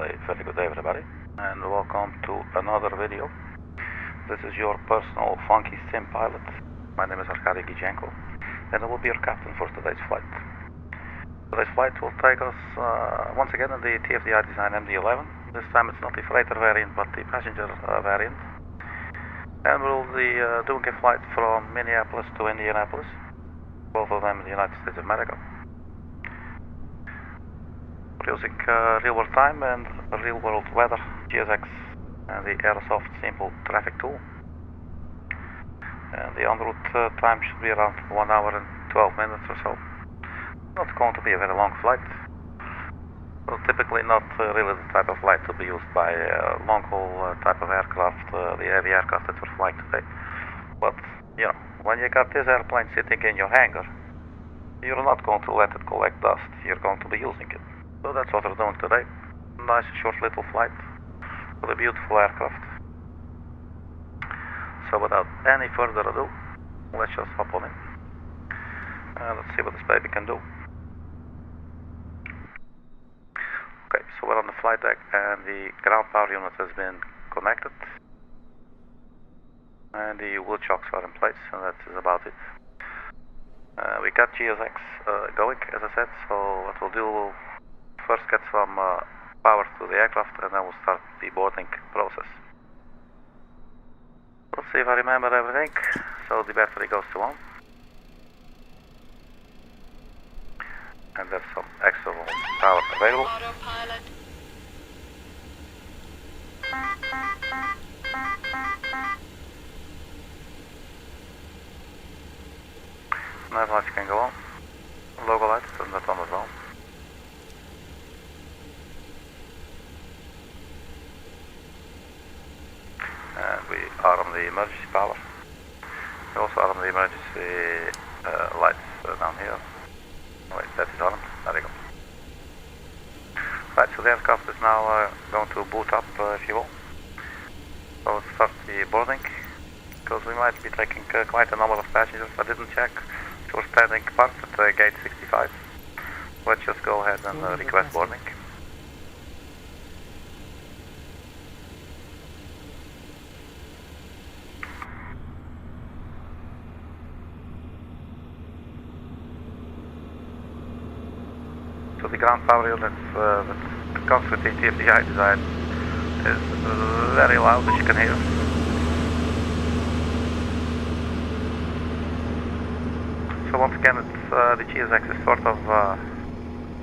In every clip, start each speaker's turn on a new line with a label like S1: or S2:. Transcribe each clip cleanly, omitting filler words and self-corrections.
S1: a very good day, everybody, and welcome to another video. This is your personal funky sim pilot. My name is Arkady Gidzenko, and I will be your captain for today's flight. Today's flight will take us once again in the TFDi design MD-11. This time it's not the freighter variant, but the passenger variant. And we'll be doing a flight from Minneapolis to Indianapolis, both of them in the United States of America. Using real-world time and real-world weather, GSX, and the Airsoft simple traffic tool. And the en route time should be around 1 hour and 12 minutes or so. Not going to be a very long flight. Well, typically not really the type of flight to be used by long-haul type of aircraft, the heavy aircraft that we're flying today. But, you know, when you got this airplane sitting in your hangar, you're not going to let it collect dust. You're going to be using it. So that's what we're doing today. Nice short little flight with a beautiful aircraft. So without any further ado, let's just hop on in. Let's see what this baby can do. Okay, so we're on the flight deck and the ground power unit has been connected. And the wheel chocks are in place, and that is about it. We got GSX going, as I said, so what we'll do, we'll first get some power to the aircraft and then we'll start the boarding process. Let's see if I remember everything. So the battery goes to on. And there's some extra power available.
S2: Autopilot.
S1: Nav lights can go on. Logo lights and that's on as well. And we are on the emergency power. We also are on the emergency lights down here. Wait, that is on. There you go. Right, so the aircraft is now going to boot up, if you will. So let's start the boarding, because we might be taking quite a number of passengers. I didn't check. So we're standing parked at gate 65. Let's just go ahead and request boarding. So the ground power unit that comes with the TFDi design is very loud, as you can hear. So once again, it's, the GSX is sort of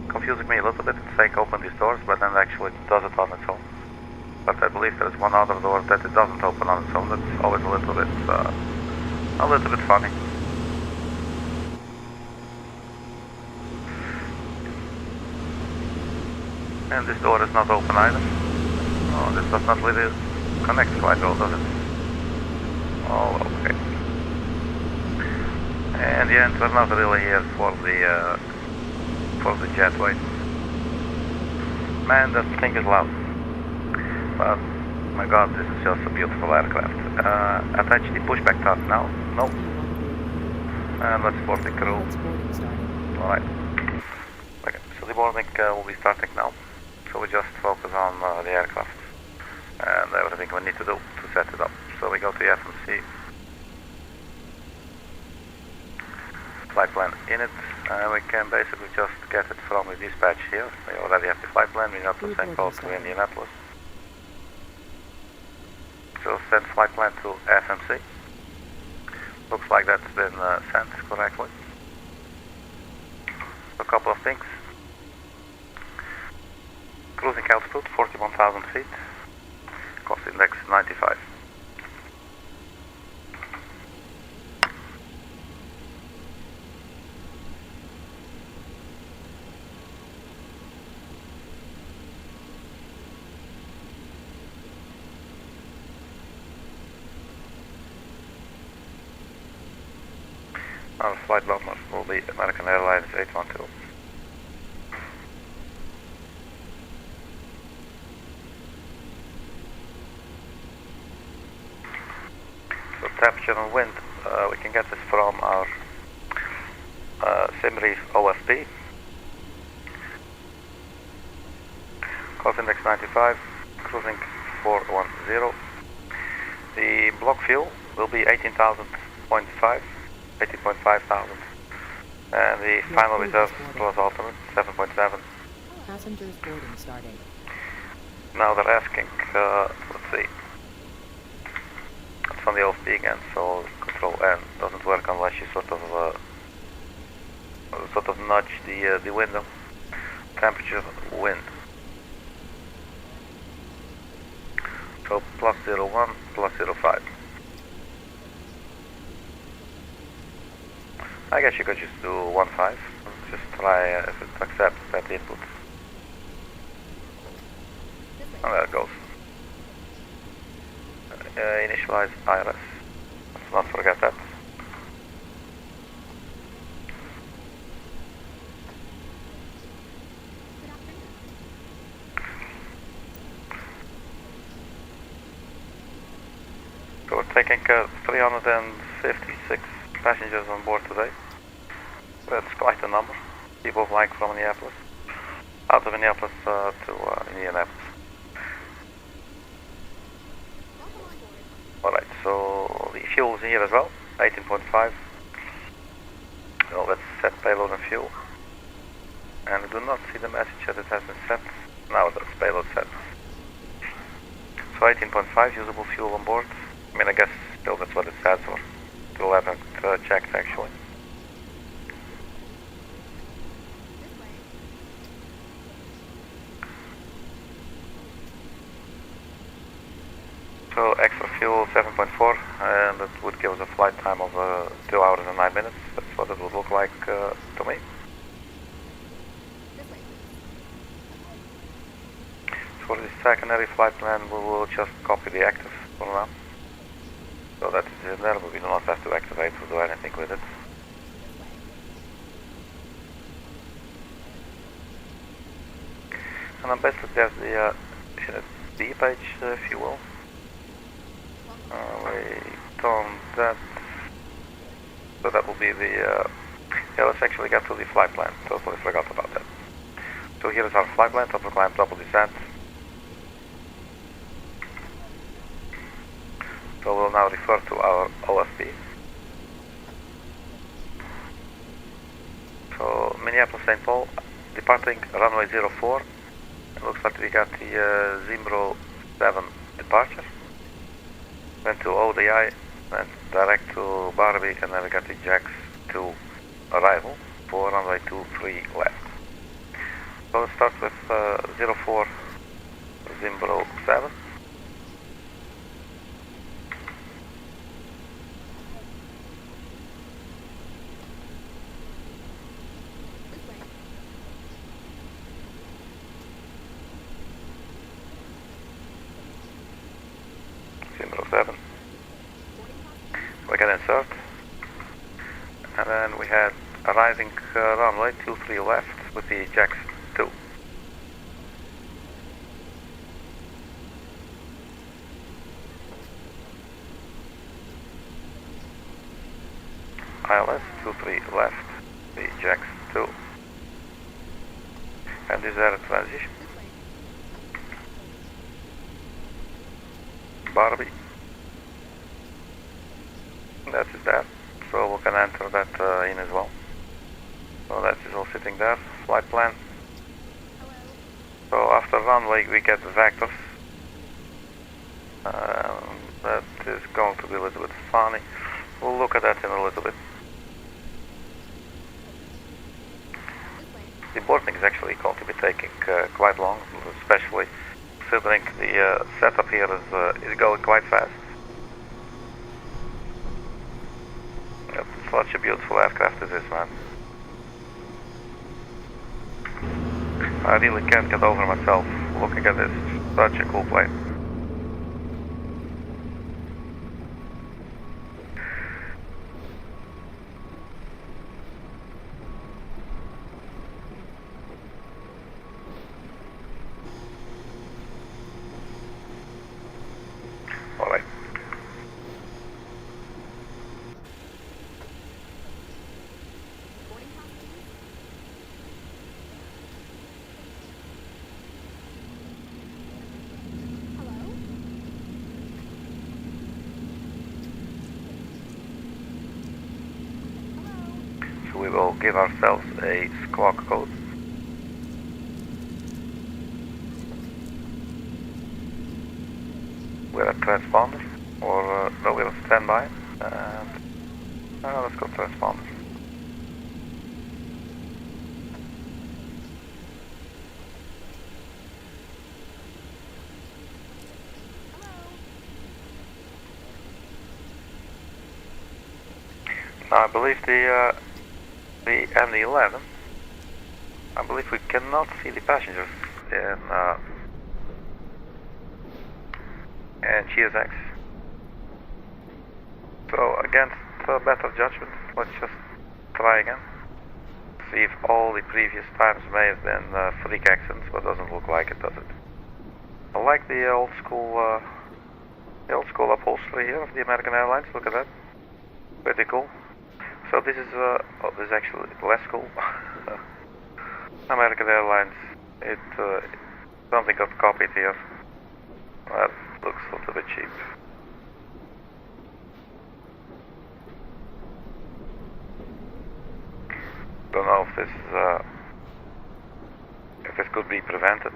S1: confusing me a little bit. It's saying open these doors, but then actually it does it on its own. But I believe there's one other door that it doesn't open on its own. That's always a little bit funny. And this door is not open either. Oh, this does not really connect quite well, does it? Oh, okay. And the end, we're not really here for the jetway. Man, that thing is loud. But, my God, this is just a beautiful aircraft. Attach the pushback tab now. No. And let's board the crew. Alright. Okay, so the boarding will be starting now. So we just focus on the aircraft and everything we need to do to set it up. So we go to FMC, flight plan in it, and we can basically just get it from the dispatch here. We already have the flight plan, we got the same code to Indianapolis. So send flight plan to FMC. Looks like that's been sent correctly. A couple of things. Cruising altitude 41,000 feet, cost index 95. Our flight number will be American Airlines 812. Temperature and wind, we can get this from our SimReef OFP. Cost index 95, cruising 410. The block fuel will be 18,000.5, 18.5 thousand. And the final reserve plus alternate 7.7.
S2: Passengers boarding starting.
S1: Now they're asking, let's see. It's on the OFP again, so control N doesn't work unless you sort of nudge the window. Temperature, wind. So plus 01, plus 05. I guess you could just do 15. Just try if it accepts that input. And there it goes. Initialize IRS. Let's not forget that. So we're taking 356 passengers on board today. That's quite a number. People flying from Minneapolis. Out of Minneapolis to Indianapolis. Alright, so the fuel is in here as well. 18.5. So let's set payload and fuel. And we do not see the message that it has been set. Now it does, payload set. So 18.5 usable fuel on board. I mean, I guess still that's what it says, or still haven't checked actually. So extra fuel 7.4, and that would give us a flight time of 2 hours and 9 minutes. That's what it would look like to me. For the secondary flight plan, we will just copy the active for now. So that is in there, but we do not have to activate or do anything with it. And then basically there's the B page, if you will. Wait on that. So that will be the, yeah, let's actually get to the flight plan. Totally forgot about that. So here is our flight plan, top of climb, top of descent. So we'll now refer to our OFP. So Minneapolis, St. Paul, departing runway 04. It looks like we got the Zimbro 7 departure. Went to ODI, went direct to BRBIE, and then we got the Jax 2 arrival for runway 23 left. So let's start with 04 Zimbro 7. Zimbro 7. We can insert. And then we had arriving runway 23 left with the Jax 2. ILS 23 left, the Jax 2. And is there a transition? BRBIE. That is there, so we can enter that in as well. So that is all sitting there, flight plan. So after runway we get vectors. That is going to be a little bit funny. We'll look at that in a little bit. The boarding is actually going to be taking quite long, especially considering the setup here is going quite fast. Yep, such a beautiful aircraft is this, man. I really can't get over myself looking at this. Such a cool plane. Alright. will give ourselves a squawk code. We're at transponder, or no, we're on standby. Let's go transponder. Now I believe the MD-11. I believe we cannot see the passengers in GSX. So against better judgment, let's just try again. See if all the previous times may have been freak accidents, but doesn't look like it, does it? I like the old school upholstery here of the American Airlines. Look at that, pretty cool. So this is this is actually less cool. American Airlines. Something got copied here. That looks a little bit cheap. Don't know if this could be prevented.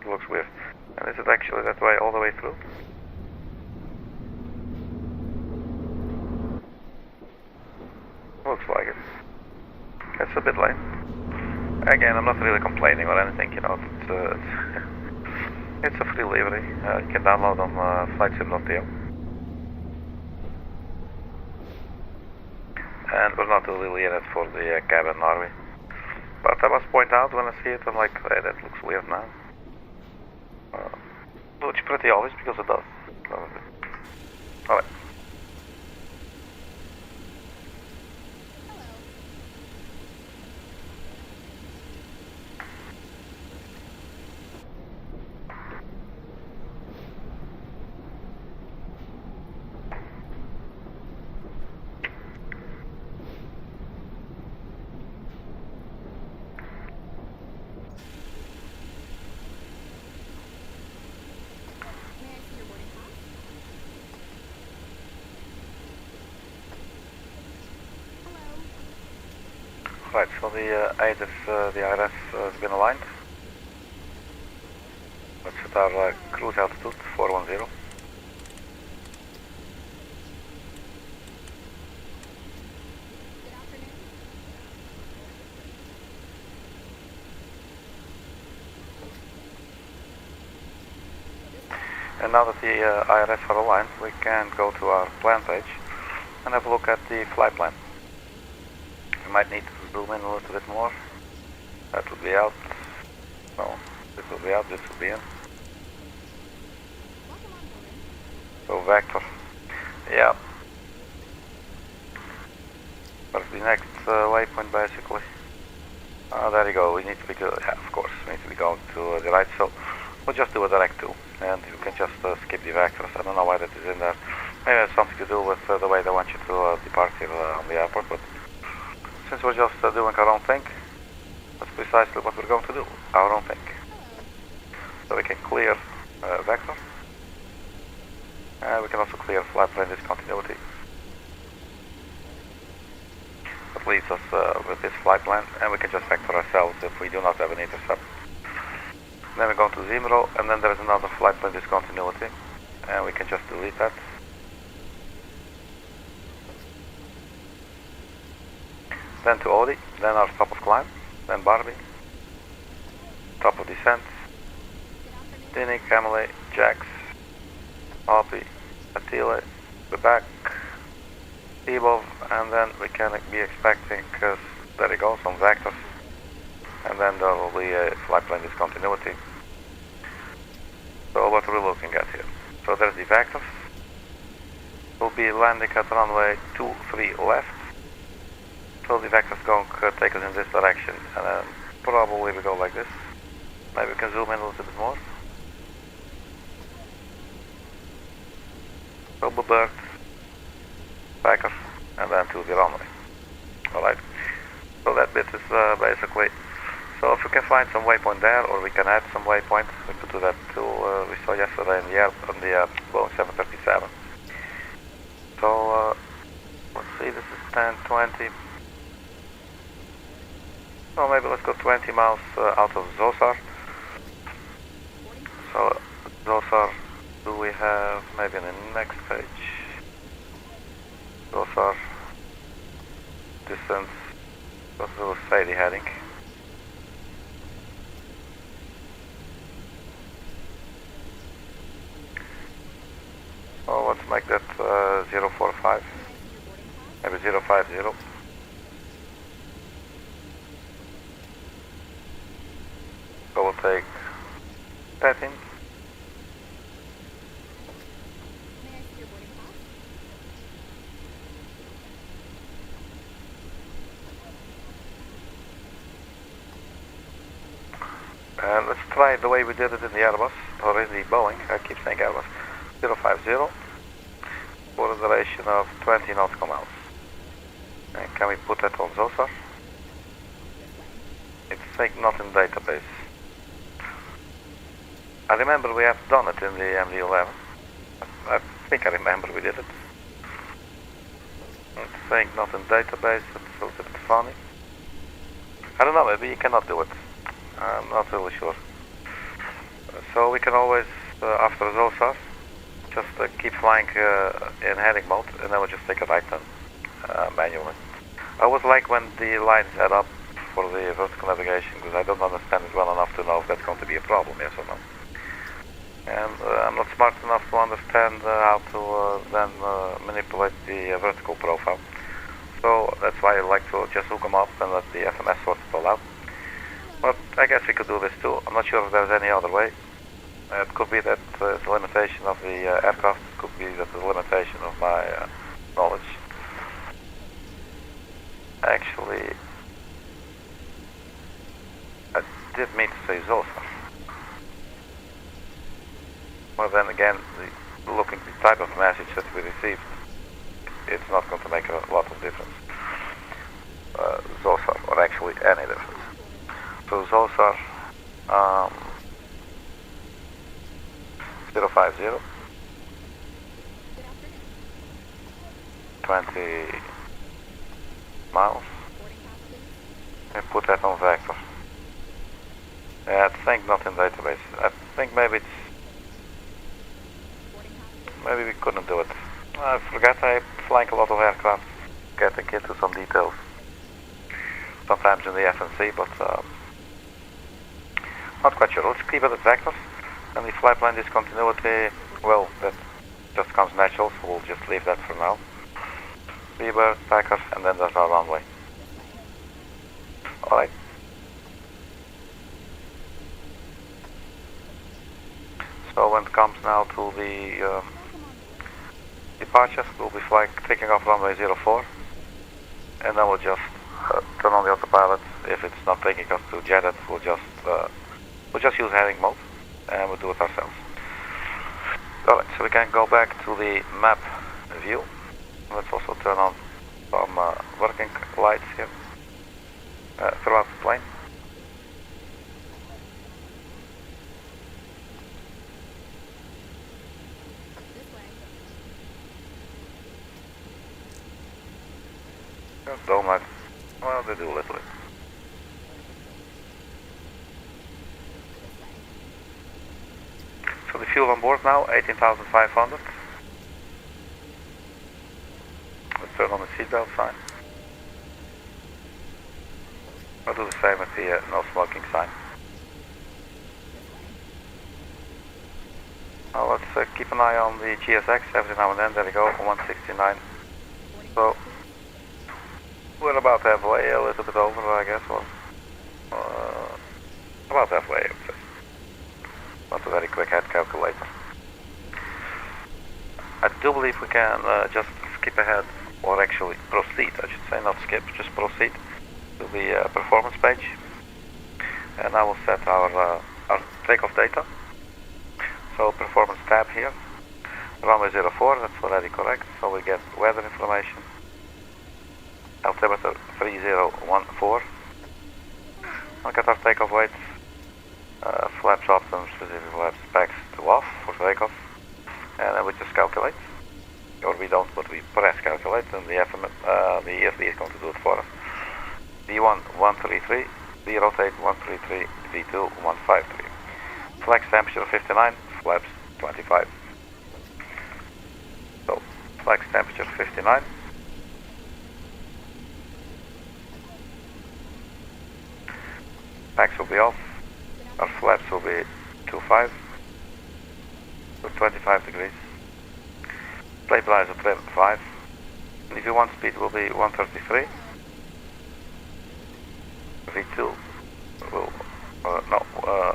S1: It looks weird. And is it actually that way all the way through? Looks like it. It's a bit lame. Again, I'm not really complaining or anything, you know. It's a free livery. You can download on flightsim.de. And we're not really in it for the cabin, are we? But I must point out when I see it, I'm like, hey, that looks weird now. Which is pretty obvious because it does. Alright. Right, so the IRS has been aligned. Let's set our cruise altitude 410. And now that the IRS are aligned, we can go to our plan page and have a look at the flight plan. We might need to zoom in a little bit more. That would be out. No, this will be out, this will be in. So vector. Yeah. What's the next waypoint basically? There you go, we need to be good. Yeah, of course, we need to be going to the right, so we'll just do a direct 2. And you can just skip the vectors. I don't know why that is in there. Maybe it has something to do with the way they want you to depart here on the airport, but since we're just doing our own thing, that's precisely what we're going to do, our own thing. So we can clear vector, and we can also clear flight plan discontinuity. That leaves us with this flight plan, and we can just vector ourselves if we do not have an intercept. Then we go to Zimro, and then there is another flight plan discontinuity, and we can just delete that. Then to Audi, then our stop of climb, then BRBIE, top of descent, Dini, Camille, Jax, Alpi, Attila, we're back, Ebov, and then we can be expecting, there you go, some vectors, and then there will be a flight plan discontinuity. So what are we looking at here? So there's the vectors, we'll be landing at runway 23 left. So the vector's going to take us in this direction, and then probably we go like this. Maybe we can zoom in a little bit more. So bird, backer, and then to the runway. Alright, so that bit is basically, so if we can find some waypoint there, or we can add some waypoints, we could do that too, we saw yesterday in the Boeing 737. and 20. So maybe let's go 20 miles out of Zosar. So Zosar, do we have maybe in the next page? Zosar, distance, what will say the heading? Oh, let's make that 045, maybe 050. So we'll take 13. And let's try the way we did it in the Airbus, or in the Boeing, I keep saying Airbus, 050, for a duration of 20 nautical miles. And can we put that on Zosar? It's saying not in database. I remember we have done it in the MD-11. I think I remember we did it. It's saying not in database, it's a little bit funny. I don't know, maybe you cannot do it. I'm not really sure. So we can always, after Zosar, just keep flying in heading mode, and then we'll just take a right turn manually. I always like when the lines add up for the vertical navigation, because I don't understand it well enough to know if that's going to be a problem, yes or no. And I'm not smart enough to understand how to then manipulate the vertical profile. So that's why I like to just hook them up and let the FMS sort it all out. But I guess we could do this too. I'm not sure if there's any other way. It could be that it's a limitation of the aircraft. It could be that it's a limitation of my knowledge. Actually, I did mean to say Zosar. But then again, looking at the type of message that we received, it's not going to make a lot of difference. Zosar, or actually any difference. So Zosar 050, 20 miles, and put that on vector. Yeah, I think not in database. I think maybe we couldn't do it. I forget I'm flying a lot of aircraft, getting into some details. Sometimes in the FNC, but not quite sure. Let's keep it at vectors. And the flight plan discontinuity, well, that just comes natural, so we'll just leave that for now. Beaver, Packer, and then there's our runway. Alright. So when it comes now to the departures, we'll be taking off runway 04, and then we'll just turn on the autopilot. If it's not taking us to jet it, we'll just use heading mode, and we'll do it ourselves. Alright, so we can go back to the map view. Let's also turn on some working lights here throughout the plane. Dome light. Well, they do a little bit. So the fuel on board now, 18,500. Let's turn on the seatbelt sign. I'll do the same with the no smoking sign. Now let's keep an eye on the GSX every now and then. There we go, 169. So we're about halfway, a little bit over, I guess, or about halfway, I would say. Not a very quick head calculator. I do believe we can just skip ahead, or actually proceed, I should say, not skip, just proceed to the performance page. And I will set our takeoff data. So performance tab here, runway 04, that's already correct, so we get weather information. Altimeter 3014. I'll get our takeoff weight, flaps options, specific flap specs to off for takeoff, and then we just calculate. or we don't, but we press calculate, and the EFD is going to do it for us. V1 133, V rotate 133, V2 153. Flex temperature 59, flaps 25. So flex temperature 59. Packs will be off. Our flaps will be 25 to 25 degrees. Stabilizer trim 5. And if you want speed will be 133. V2 will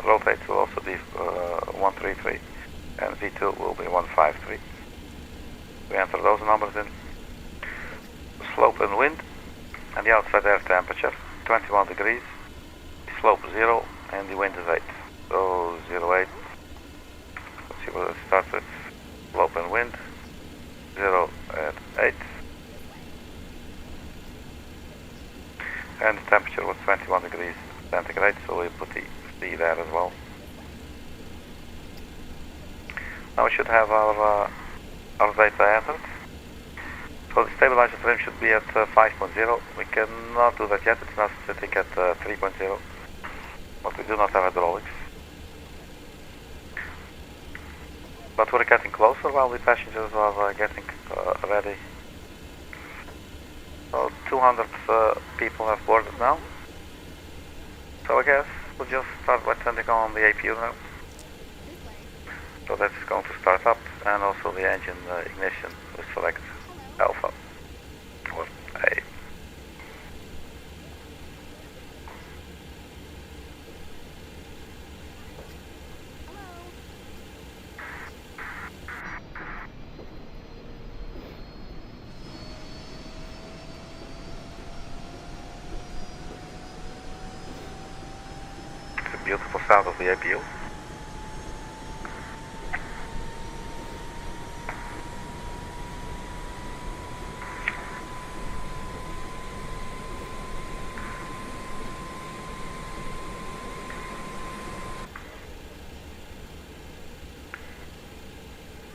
S1: rotate will also be 133, and V2 will be 153. We enter those numbers in. Slope and wind, and the outside air temperature 21 degrees. Slope 0, and the wind is 8. So 08. Let's see what it starts with. Slope and wind 0 and 8. And the temperature was 21 degrees centigrade, so we put the C there as well. Now we should have our data entered. So the stabilizer trim should be at 5.0. We cannot do that yet, it's not sitting at 3.0. But we do not have hydraulics. But we're getting closer while the passengers are getting ready. So 200 people have boarded now. So I guess we'll just start by turning on the APU now. So that's going to start up, and also the engine ignition. We select Alpha or A. Beautiful sound of the APU.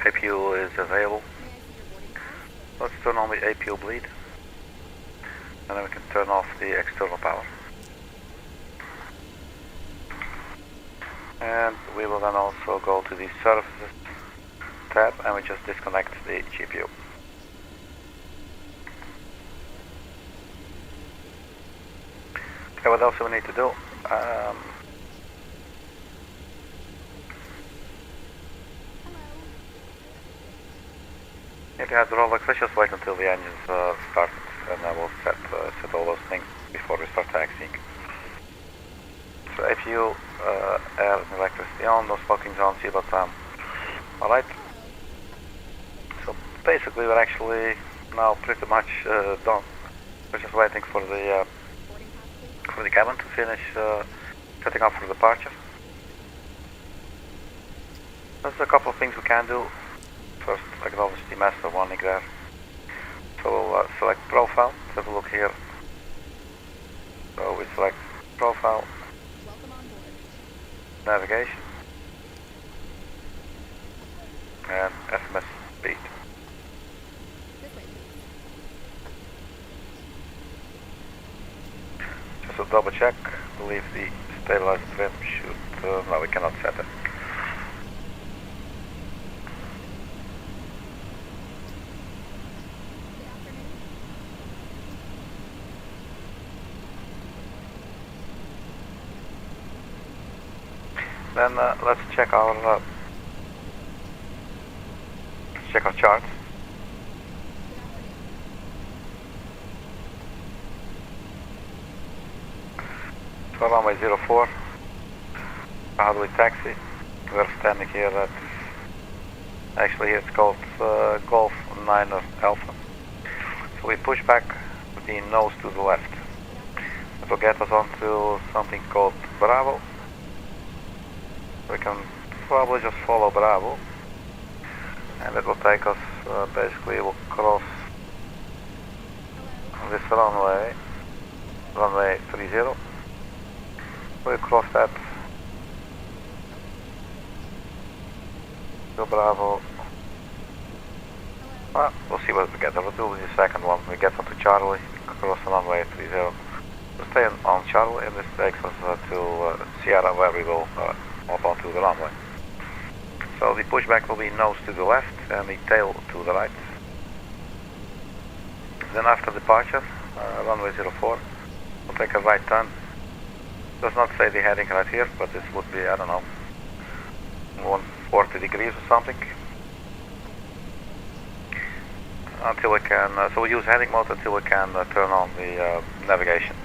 S1: APU is available. Let's turn on the APU bleed, and then we can turn off the external power. And we will then also go to the services tab, and we just disconnect the GPU. Okay, what else do we need to do? If you have the hydraulics, let's just wait until the engines start, and then we'll set all those things before we start taxiing. So APU, air and electricity on, no smoking zone, seatbelt on. Alright. So basically we're actually now pretty much done. We're just waiting for the cabin to finish setting up for departure. There's a couple of things we can do. First, acknowledge the master warning there. So we'll select profile. Let's have a look here. So we select profile, navigation, and SMS speed. Just to double check, I believe the stabilizer trim should, no, we cannot set it. Then let's check our charts. So runway 04. How do we taxi? We're standing here at, actually it's called Golf 9er Alpha. So we push back the nose to the left. That will get us onto something called Bravo. We can probably just follow Bravo, and it will take us, basically we'll cross this runway 30. We'll cross that to Bravo Well, we'll see what we get. We'll do the second one. We get onto Charlie, cross the runway 30. We'll stay on Charlie, and this takes us to Sierra, where we will hop onto the runway. So the pushback will be nose to the left and the tail to the right. Then after departure, runway 04, we'll take a right turn. Does not say the heading right here, but this would be, I don't know, 140 degrees or something. Until we can, so we use heading mode until we can turn on the navigation.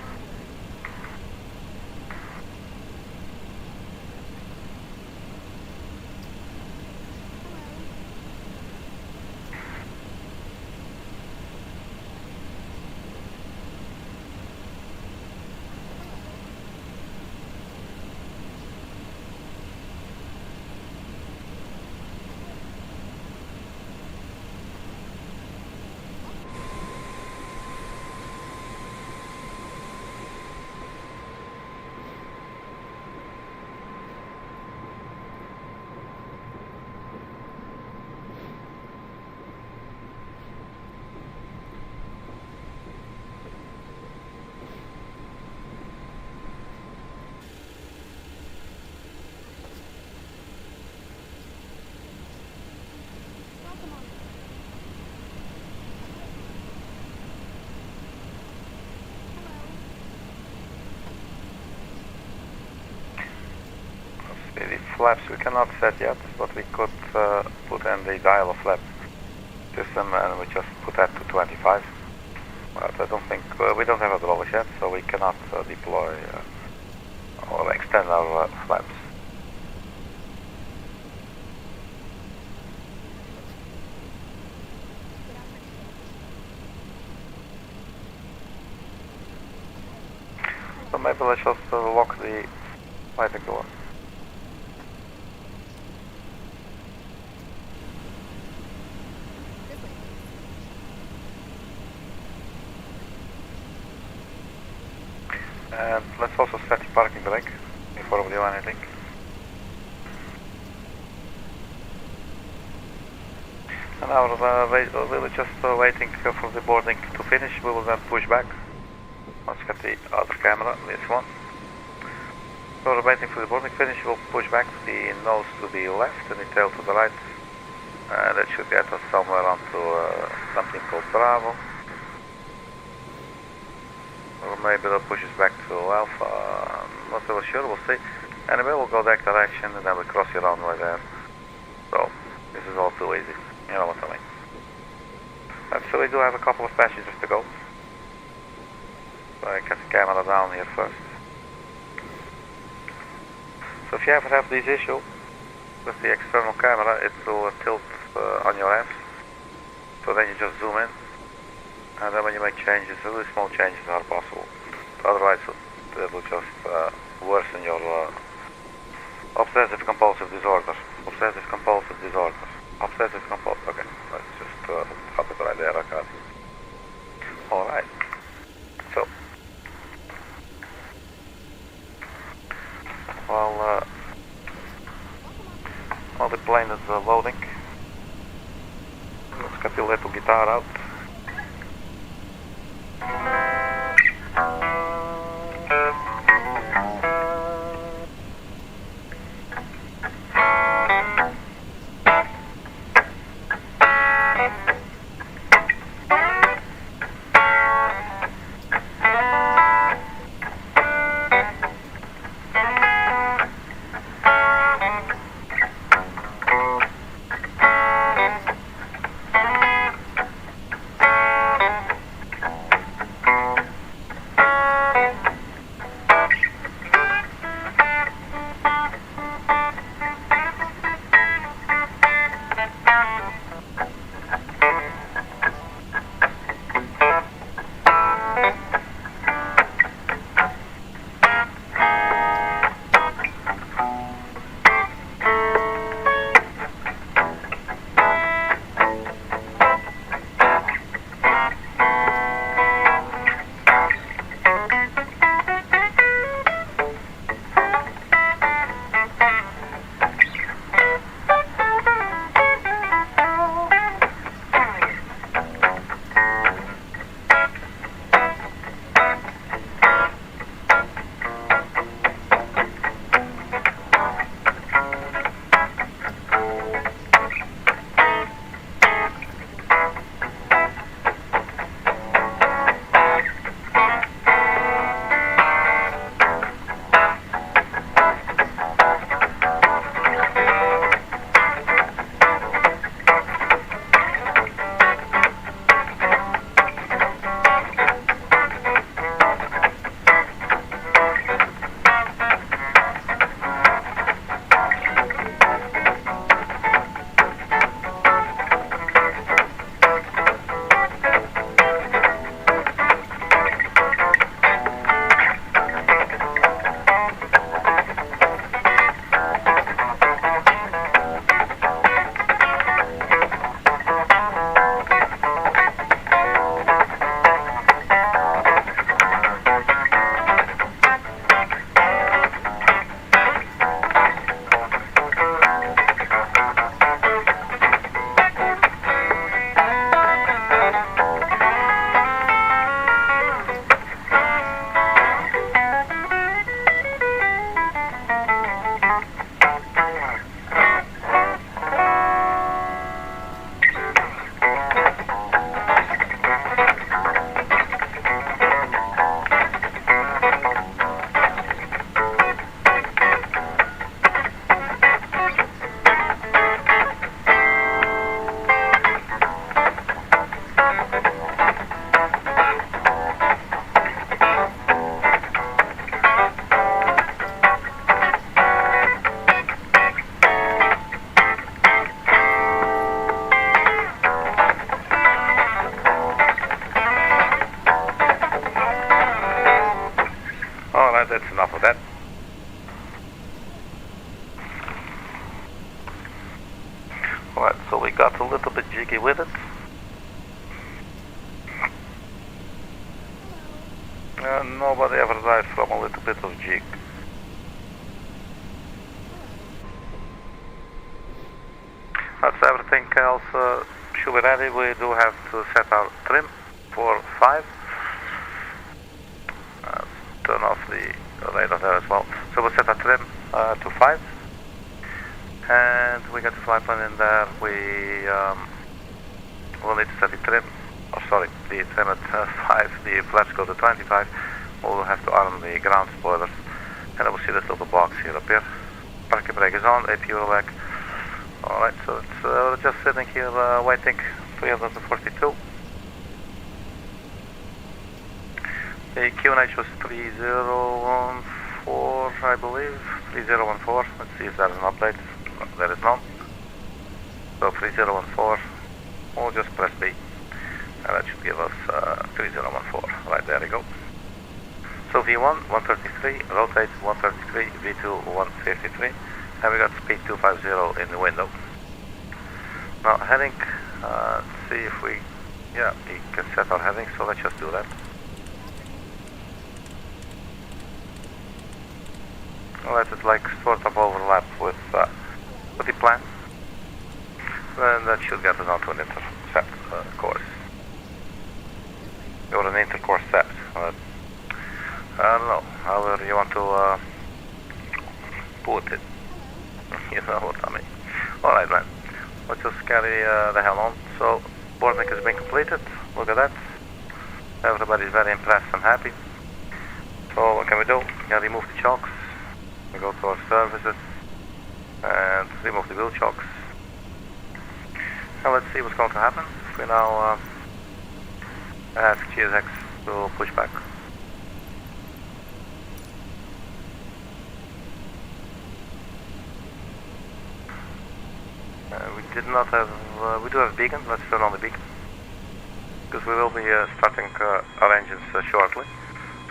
S1: The flaps we cannot set yet, but we could put in the dial of flap system and we just put that to 25. But I don't think, we don't have a blower yet, so we cannot deploy or extend our flaps. So maybe let's just lock the lighting door. And let's also set the parking brake before we do anything. And now we were just waiting for the boarding to finish. We will then push back. Let's get the other camera, this one. So we're waiting for the boarding finish. We'll push back the nose to the left and the tail to the right. That should get us somewhere onto something called Bravo. Or maybe they'll push us back to Alpha, I'm not really sure, we'll see. Anyway, we'll go that direction and then we'll cross the runway there. So, this is all too easy, you know what I mean. And so we do have a couple of passengers to go. So I get the camera down here first. So if you ever have this issue with the external camera, it will tilt on your ass. So then you just zoom in. And then when you make changes, really small changes are possible. Otherwise, it will just worsen your obsessive compulsive disorder. Obsessive compulsive disorder. Obsessive compulsive. Okay, let's just stop it right there, Arkady. Alright. So, while the plane is loading, let's get the little guitar out. that's enough of that. Alright, so we got a little bit jiggy with it. Nobody ever died from a little bit of jig. That's everything else should be ready. We do have to set our trim for 5. Turn off the radar there as well. So we'll set our trim to 5. And we got the fly plan in there. We will need to set the trim. Oh, sorry, the trim at 5. The flaps go to 25. We'll have to arm the ground spoilers. And I will see this little box here up here. Parking brake is on, AP lag. Alright, so it's just sitting here waiting 342. The QNH was 3014, I believe. 3014. Let's see if there's an update. No, there is none. So 3014. We'll just press B. And that should give us 3014. Right, there we go. So V1, 133, rotate 133, V2, 153. And we got speed 250 in the window. Now heading, see if we, yeah, we can set our heading, so let's just do that. Let it like sort of overlap with the plan. Then that should get us onto an intercept course. Or an intercourse set. I don't know, however you want to put it. You know what I mean. Alright, man. Let's just carry the hell on. So, boarding has been completed. Look at that. Everybody's very impressed and happy. So, what can we do? We can remove the chocks. We go to our services and remove the wheel chocks. And let's see what's going to happen if we now ask GSX to push back. We did not have, we do have a beacon. Let's turn on the beacon. Because we will be starting our engines shortly.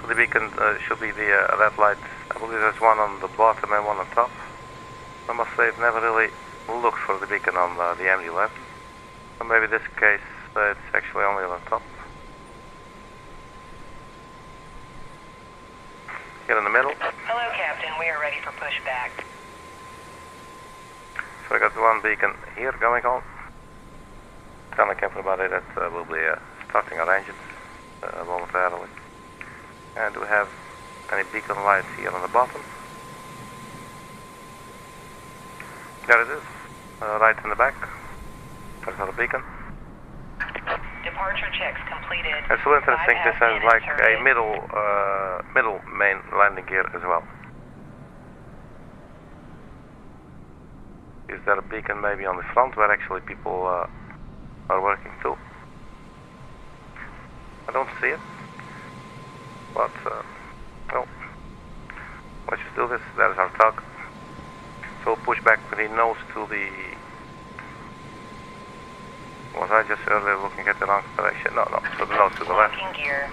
S1: So the beacon should be the red light. I believe there's one on the bottom and one on top. I must say I've never really looked for the beacon on the MD-11. So maybe this case it's actually only on top. Here in the middle.
S3: Hello, Captain. We are ready for pushback.
S1: So I got one beacon here going on. Telling everybody that we'll be starting our engines momentarily. And do we have any beacon lights here on the bottom? There it is, right in the back. There's our beacon.
S3: Departure checks completed.
S1: It's so interesting. This has like a middle main landing gear as well. Is there a beacon maybe on the front where actually people are working too? I don't see it. But, no. Let's just do this. There's our tug. So push back with the nose to the... Was I just earlier looking at the wrong direction? No, so the nose to the left.
S3: Locking gear.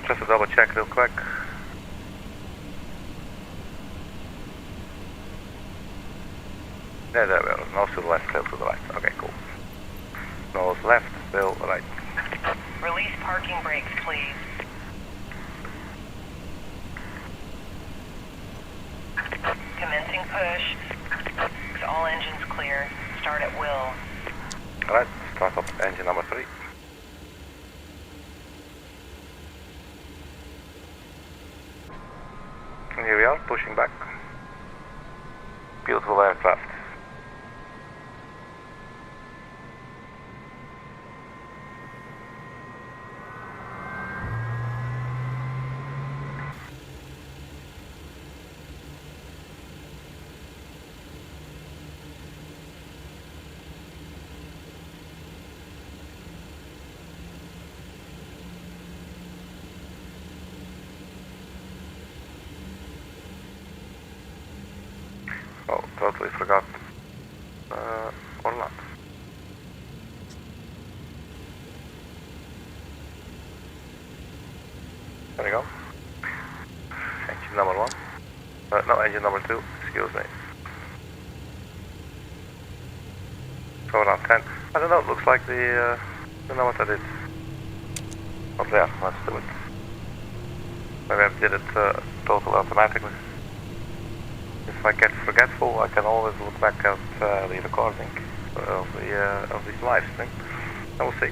S1: Just to double check real quick. There we are. Nose to the left, tail to the right. Okay, cool. Nose left, tail right.
S3: Release parking brakes, please. Commencing push. All engines clear. Start at will.
S1: Alright, start up engine number 3. And here we are, pushing back. Beautiful aircraft. totally forgot. Or not. There we go. Engine number 1. No, engine number 2, excuse me. So around 10. I don't know, it looks like the, I don't know what I did. Not there, let's do it. Maybe I did it totally automatically. If I get forgetful, I can always look back at the recording of this live stream. I will see.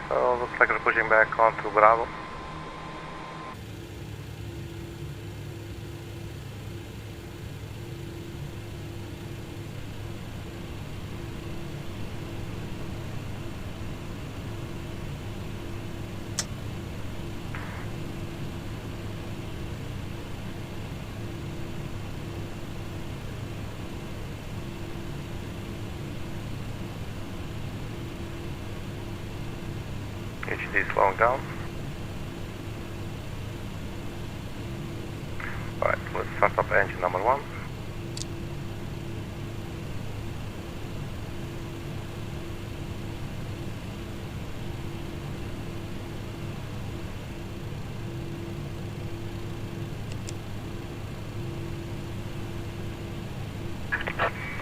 S1: So looks like we're pushing back onto Bravo. HD slowing down. Alright, let's start up engine number 1.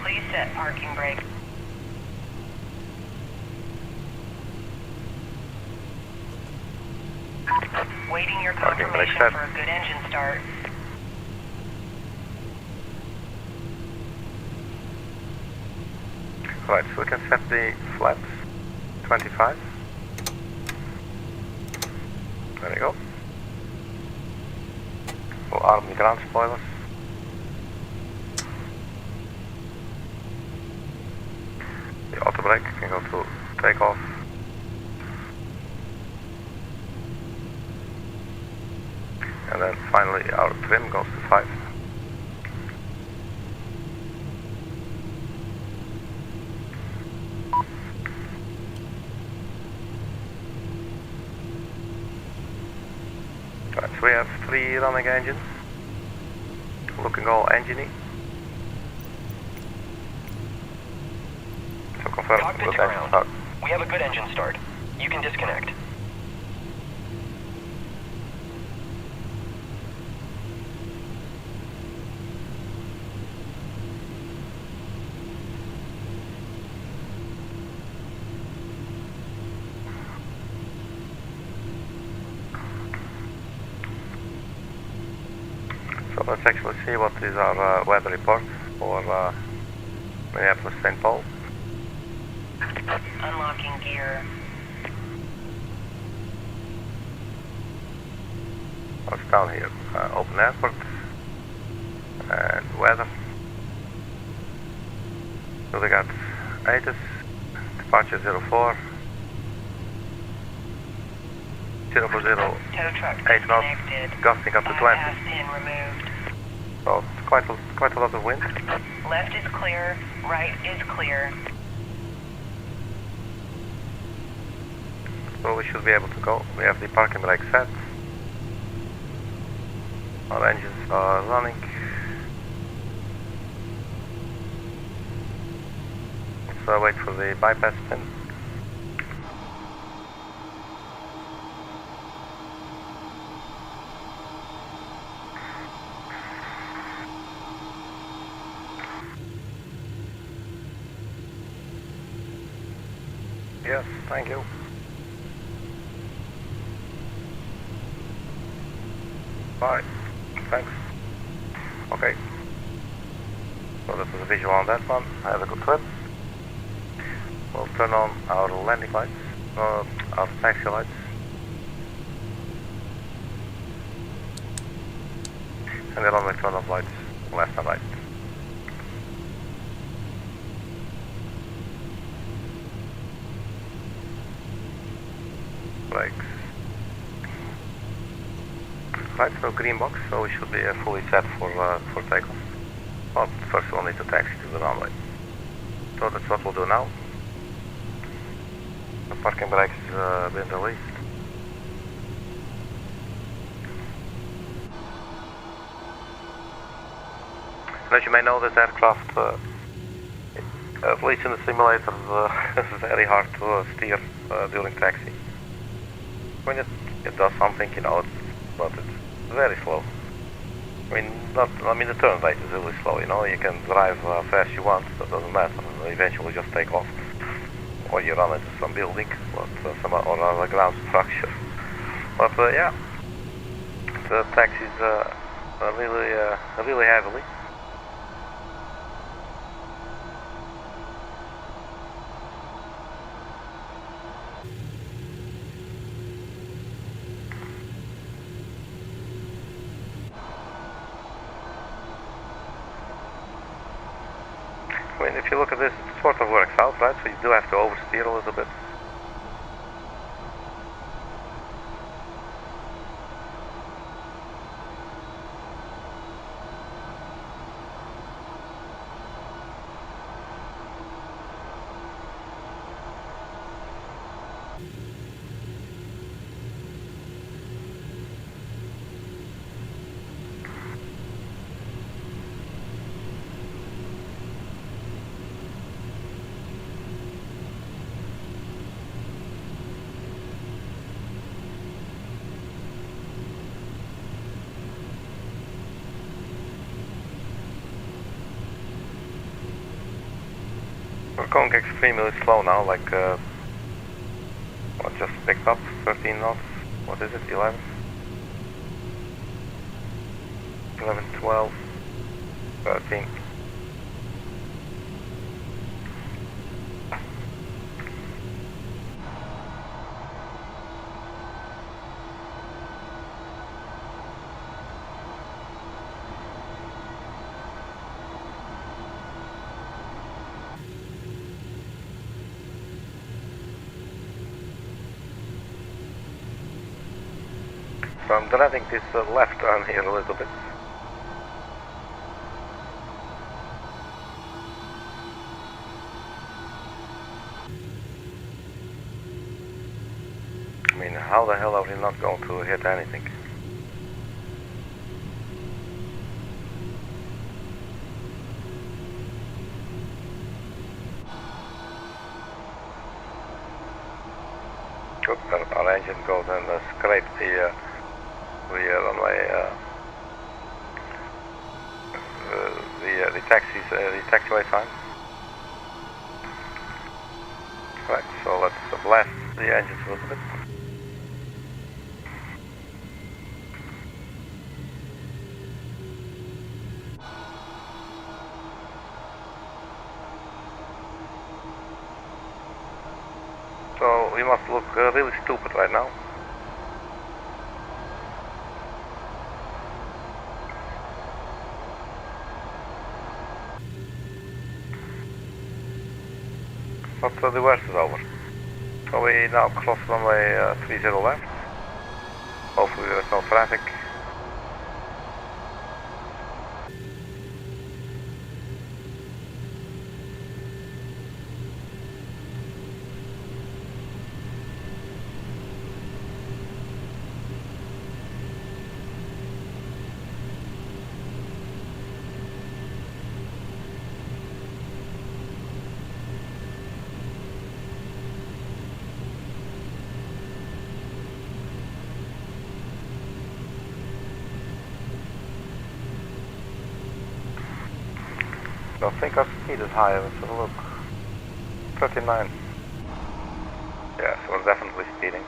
S3: Please set parking brake. Waiting your confirmation for a good engine start.
S1: Right, so we can set the flaps 25. There we go. We'll arm the ground spoilers. The auto brake can go to takeoff. And then finally our trim goes to 5. Right, so we have 3 running engines, looking all engine-y. So confirm
S4: Cockpit
S1: good
S4: to
S1: engine
S4: ground.
S1: start.
S4: We have a good engine start. You can disconnect.
S1: So let's actually see what is our weather report for Minneapolis, St. Paul.
S3: Unlocking gear.
S1: What's down here? Open airport and weather. So we got ATIS, departure 04, 040,
S3: Tow truck
S1: 8 knots,
S3: disconnected.
S1: gusting up to 20.
S3: Bypass pin removed.
S1: So it's quite a lot of wind.
S3: Left is clear. Right is clear.
S1: So we should be able to go. We have the parking brake set. Our engines are running. Let's wait for the bypass pin. Yes, thank you. Alright, thanks. Okay. So that was a visual on that one. Have a good trip. We'll turn on our landing lights, our taxi lights. And then on we turn off lights, left and right. Brakes. Right, so green box, so we should be fully set for takeoff. But first we'll need to taxi to the runway. So that's what we'll do now. The parking brakes been released. As you may know, this aircraft, at least in the simulator, is very hard to steer during taxi. When it does something, you know, but it's very slow. I mean, the turn rate is really slow, you know. You can drive fast you want, that doesn't matter. Eventually just take off. Or you run into some building, or other ground structure. But yeah, the taxis really heavily. I mean, if you look at this, it sort of works out, right? So you do have to oversteer a little bit. We're going extremely slow now, like, what just picked up, 13 knots, what is it, 11? 11, 12, 13. So I'm driving this left turn here a little bit. I mean, how the hell are we not going to hit anything? Good, our engine goes and scrapes the runway, the taxiway sign. Right, so let's blast the engines a little bit. So we must look really stupid right now. But the worst is over. So we now cross runway 30 left. Hopefully there's no traffic. I think our speed is higher. Let's have a look. 39. Yeah, so we're definitely speeding.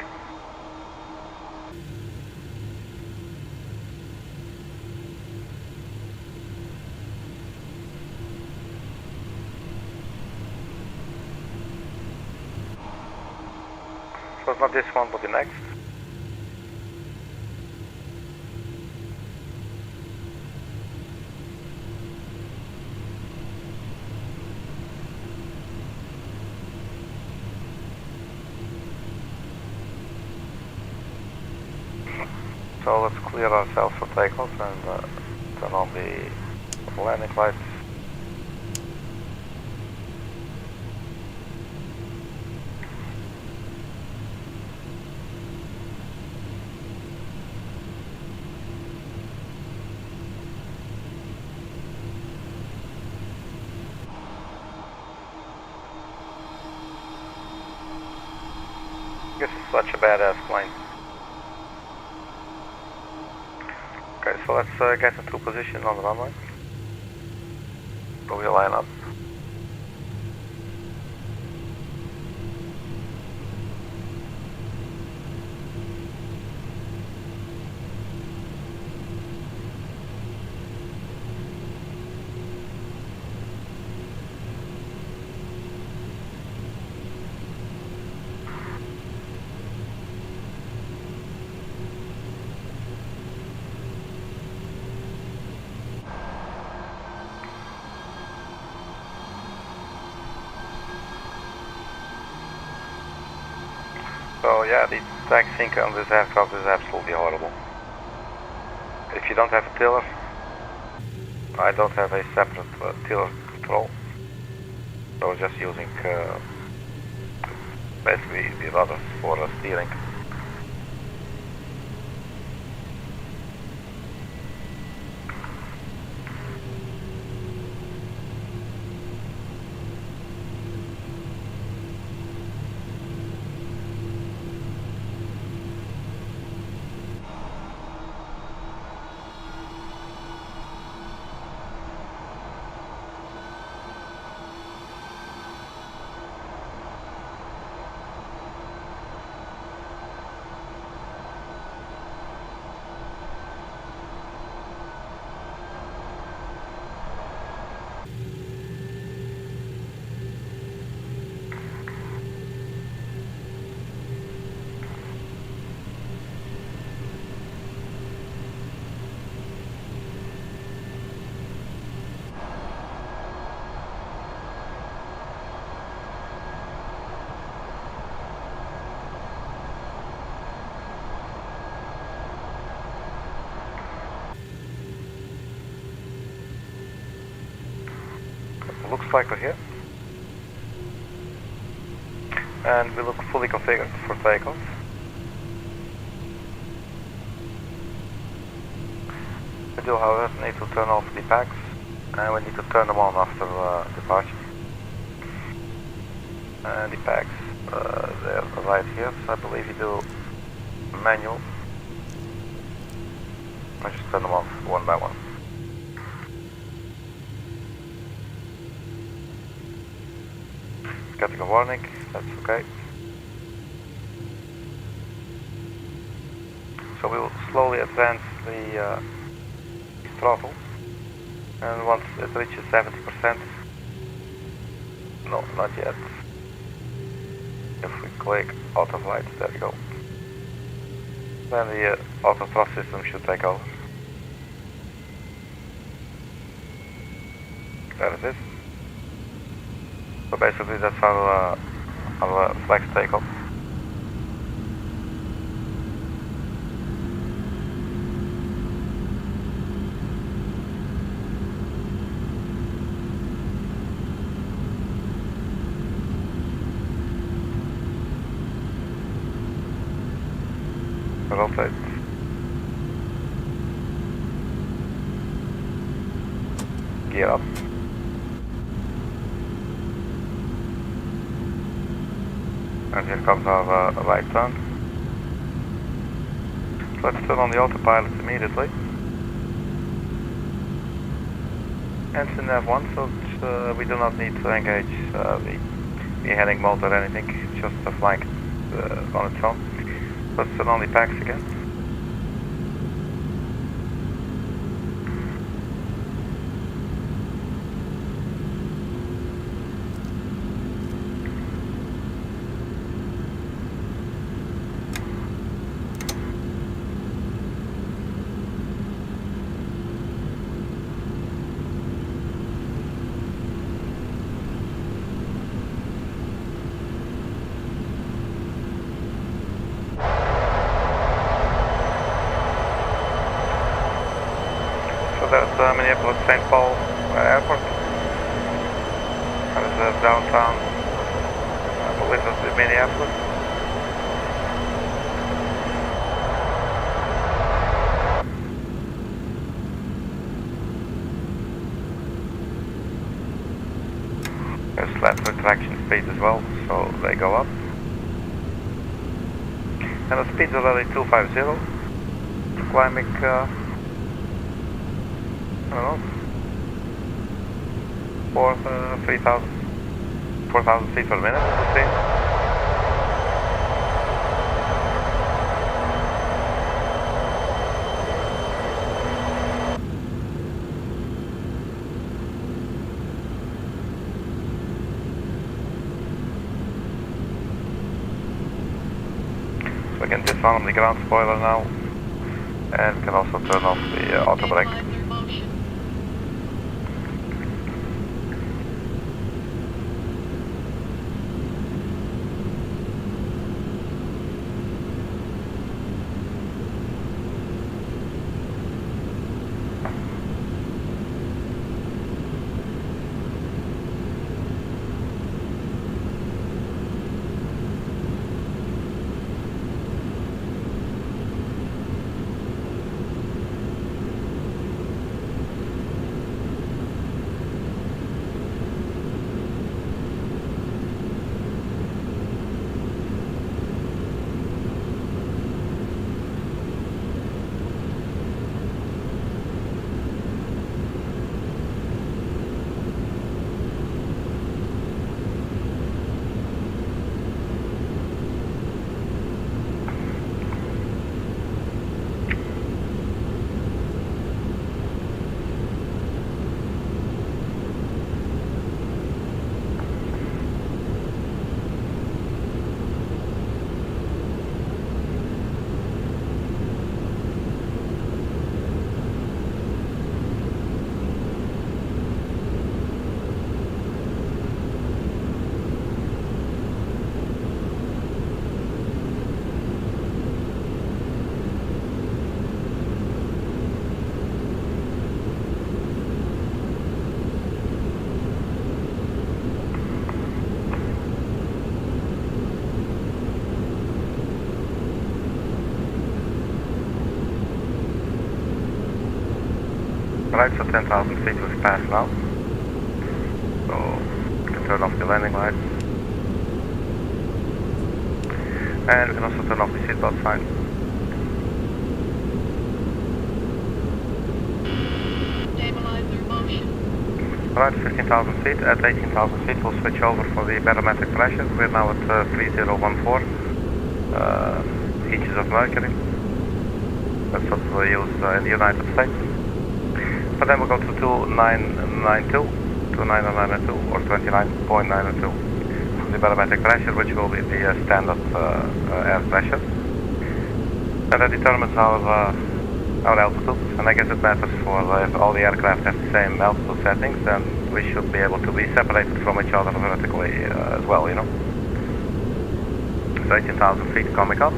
S1: So it's not this one, but the next. So let's clear ourselves for takeoff and turn on the landing lights. This is such a badass plane. Okay, so let's get into position on the runway. So we line up. So yeah, the taxiing on this aircraft is absolutely horrible. If you don't have a tiller, I don't have a separate tiller control. So just using basically the rudders for steering. Looks like we're here. And we look fully configured for takeoff. We do, however, need to turn off the packs, and we need to turn them on after departure. And the packs, they're right here, so I believe you do manual. I just turn them off one by one. Getting a warning, that's okay. So we will slowly advance the throttle, and once it reaches 70%, no, not yet. If we click auto flight, there we go. Then the auto thrust system should take over. There it is. So basically that's our flex takeoff. Rotate. Gear up. And here comes our right turn. So let's turn on the autopilot immediately. Engine F1, so we do not need to engage the heading mode or anything, it's just a flank on its own. Let's turn on the packs again. So that's Minneapolis St. Paul Airport. That is downtown, I believe that's Minneapolis. There's flat retraction speed as well, so they go up. And the speed is already 250. Climbing, I don't know, 4,000 feet per minute, let's see. We can disarm the ground spoiler now, and can also turn off the auto brake. Right, so 10,000 feet we've passed now. So we can turn off the landing lights. And we can also turn off the seatbelt sign.
S3: Stabilizer motion.
S1: Right, 15,000 feet. At 18,000 feet we'll switch over for the barometric pressure. We're now at 3014 inches of mercury. That's what we use in the United States. But then we'll go to 2992 or 29.902 for the barometric pressure, which will be the standard air pressure. And that determines our altitude. And I guess it matters for if all the aircraft have the same altitude settings, then we should be able to be separated from each other vertically as well, you know. So 18,000 feet coming up.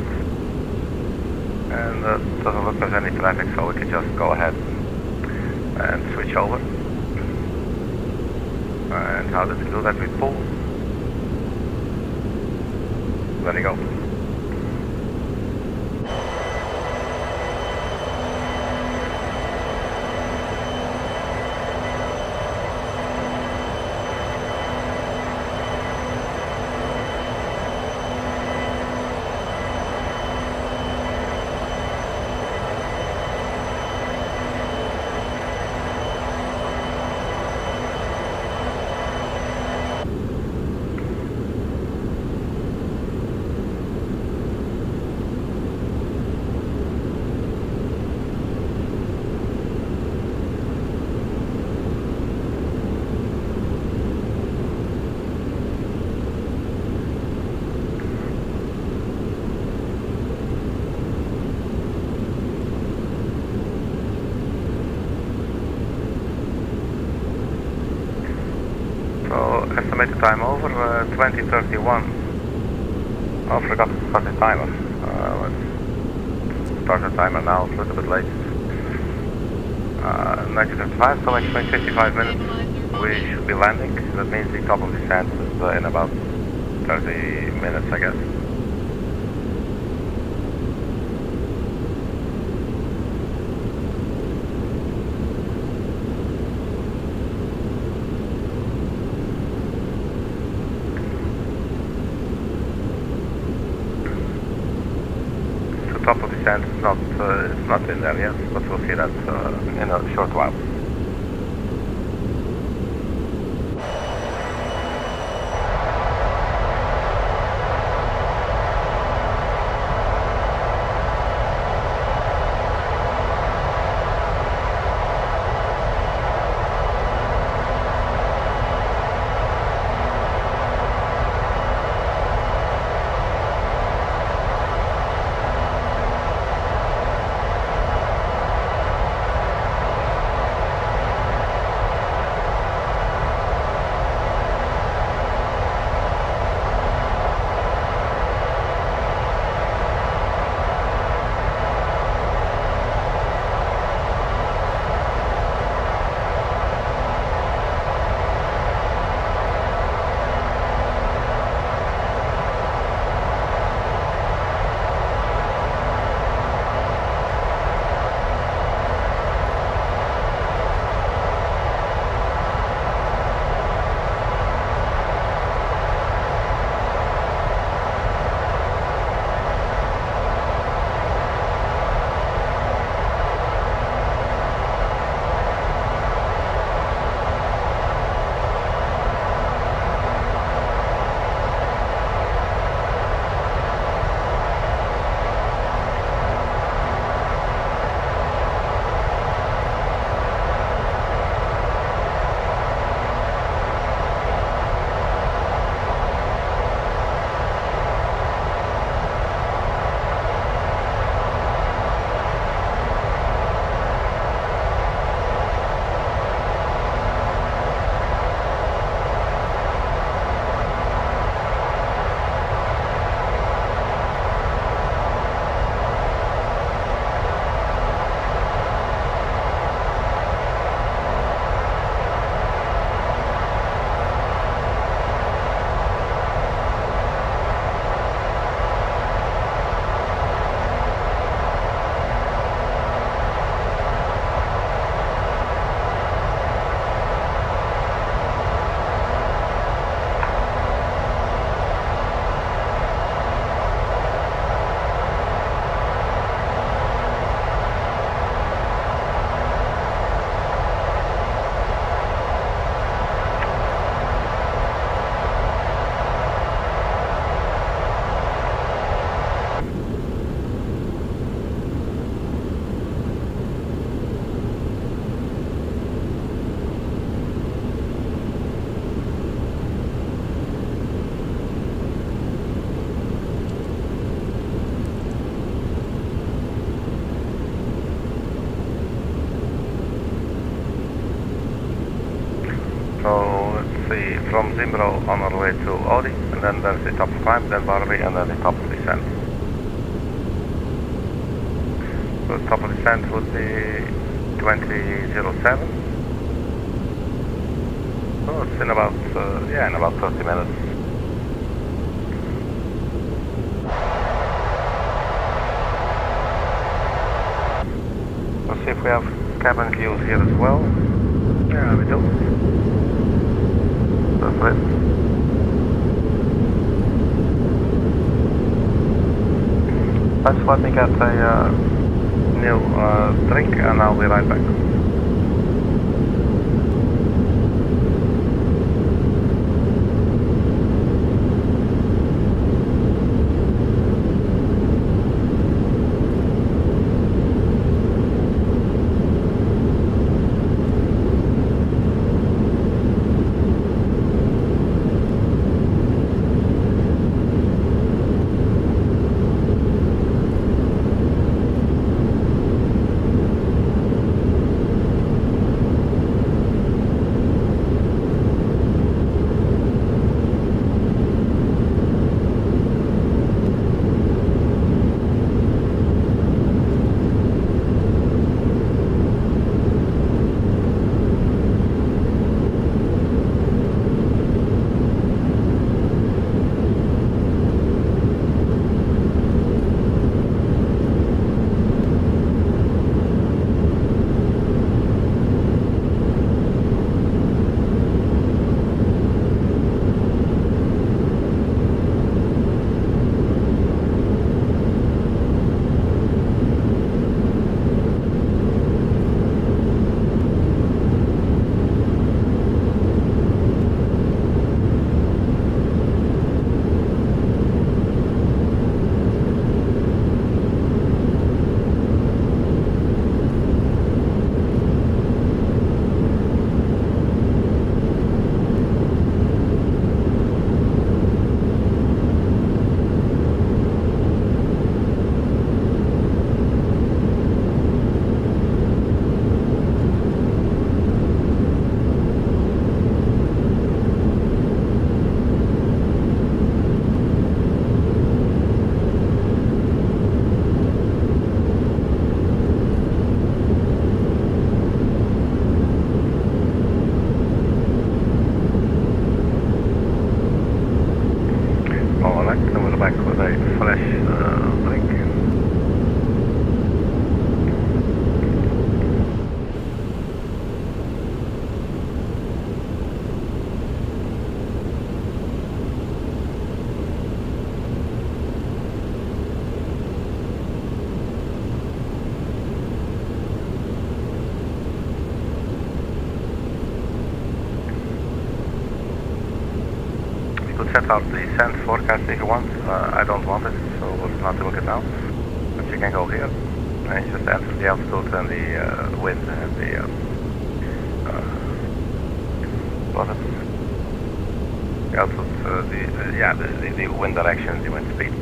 S1: And doesn't look like there's any traffic, so we can just go ahead and switch over. And how did we do that? We pull. There you go. Estimated time over 2031. Oh, I forgot to start the timer. Let's start the timer now, it's a little bit late. 1955, so actually in 55 minutes we should be landing. That means the top of the descent is in about 30 minutes, I guess. top of descent is not in there yet, but we'll see that in a short while. So let's see, from Zimbro on our way to Audi, and then there's the top of climb, then BRBIE, and then the top of descent. So the top of descent would be 2007. So it's in about, in about 30 minutes. Let's see if we have cabin views here as well. Yeah, we do. That's it. Let's let me get a new drink and I'll be right back. back with a flash blink. Set out the descent forecast if you want. I don't want it, so we'll not look it now. But you can go here and just enter the altitude and the wind and the what is it? The altitude, the wind direction, the wind speed.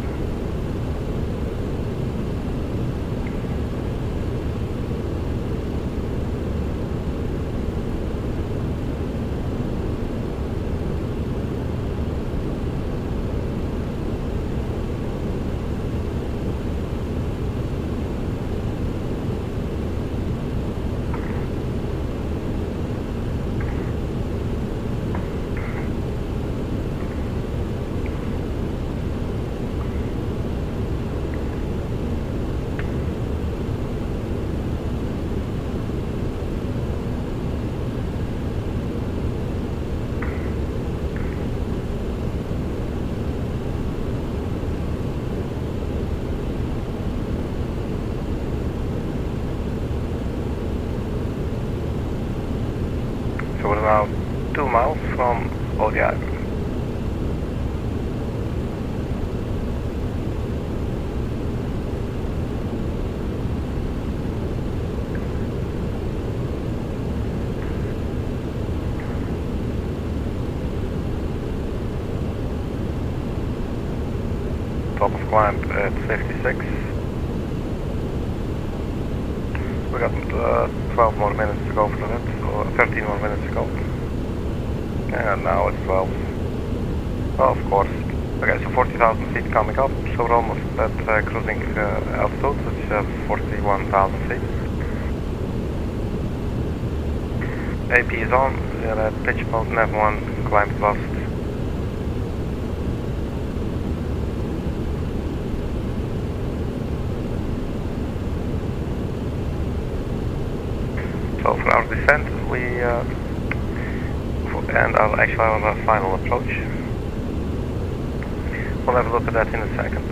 S1: So we're now 2 miles from ODI. Top of climb at 56. We got 12 more minutes to go for that, or 13 more minutes to go. And now it's 12. Oh, of course. Okay, so 40,000 feet coming up, so we're almost at cruising altitude, which is 41,000 feet. AP is on, we're at pitch mode, nav 1, climb lost. So for our descent, and our final approach. We'll have a look at that in a second.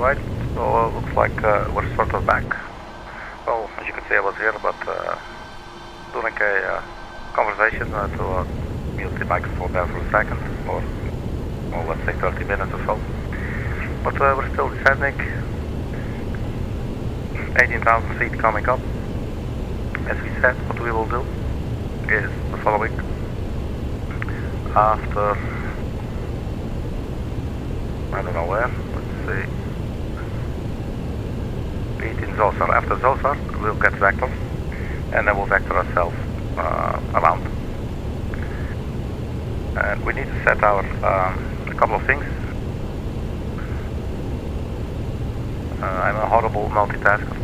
S1: Alright, so looks like we're sort of back. Well, as you can see I was here, but during a conversation to mute the microphone there for a second, or let's say 30 minutes or so. But we're still descending. 18,000 feet coming up. As we said, what we will do is the following. After, I don't know where, let's see. Beat in Zosar. After Zosar, we'll get vectors, and then we'll vector ourselves around. And we need to set our a couple of things. I'm a horrible multitasker,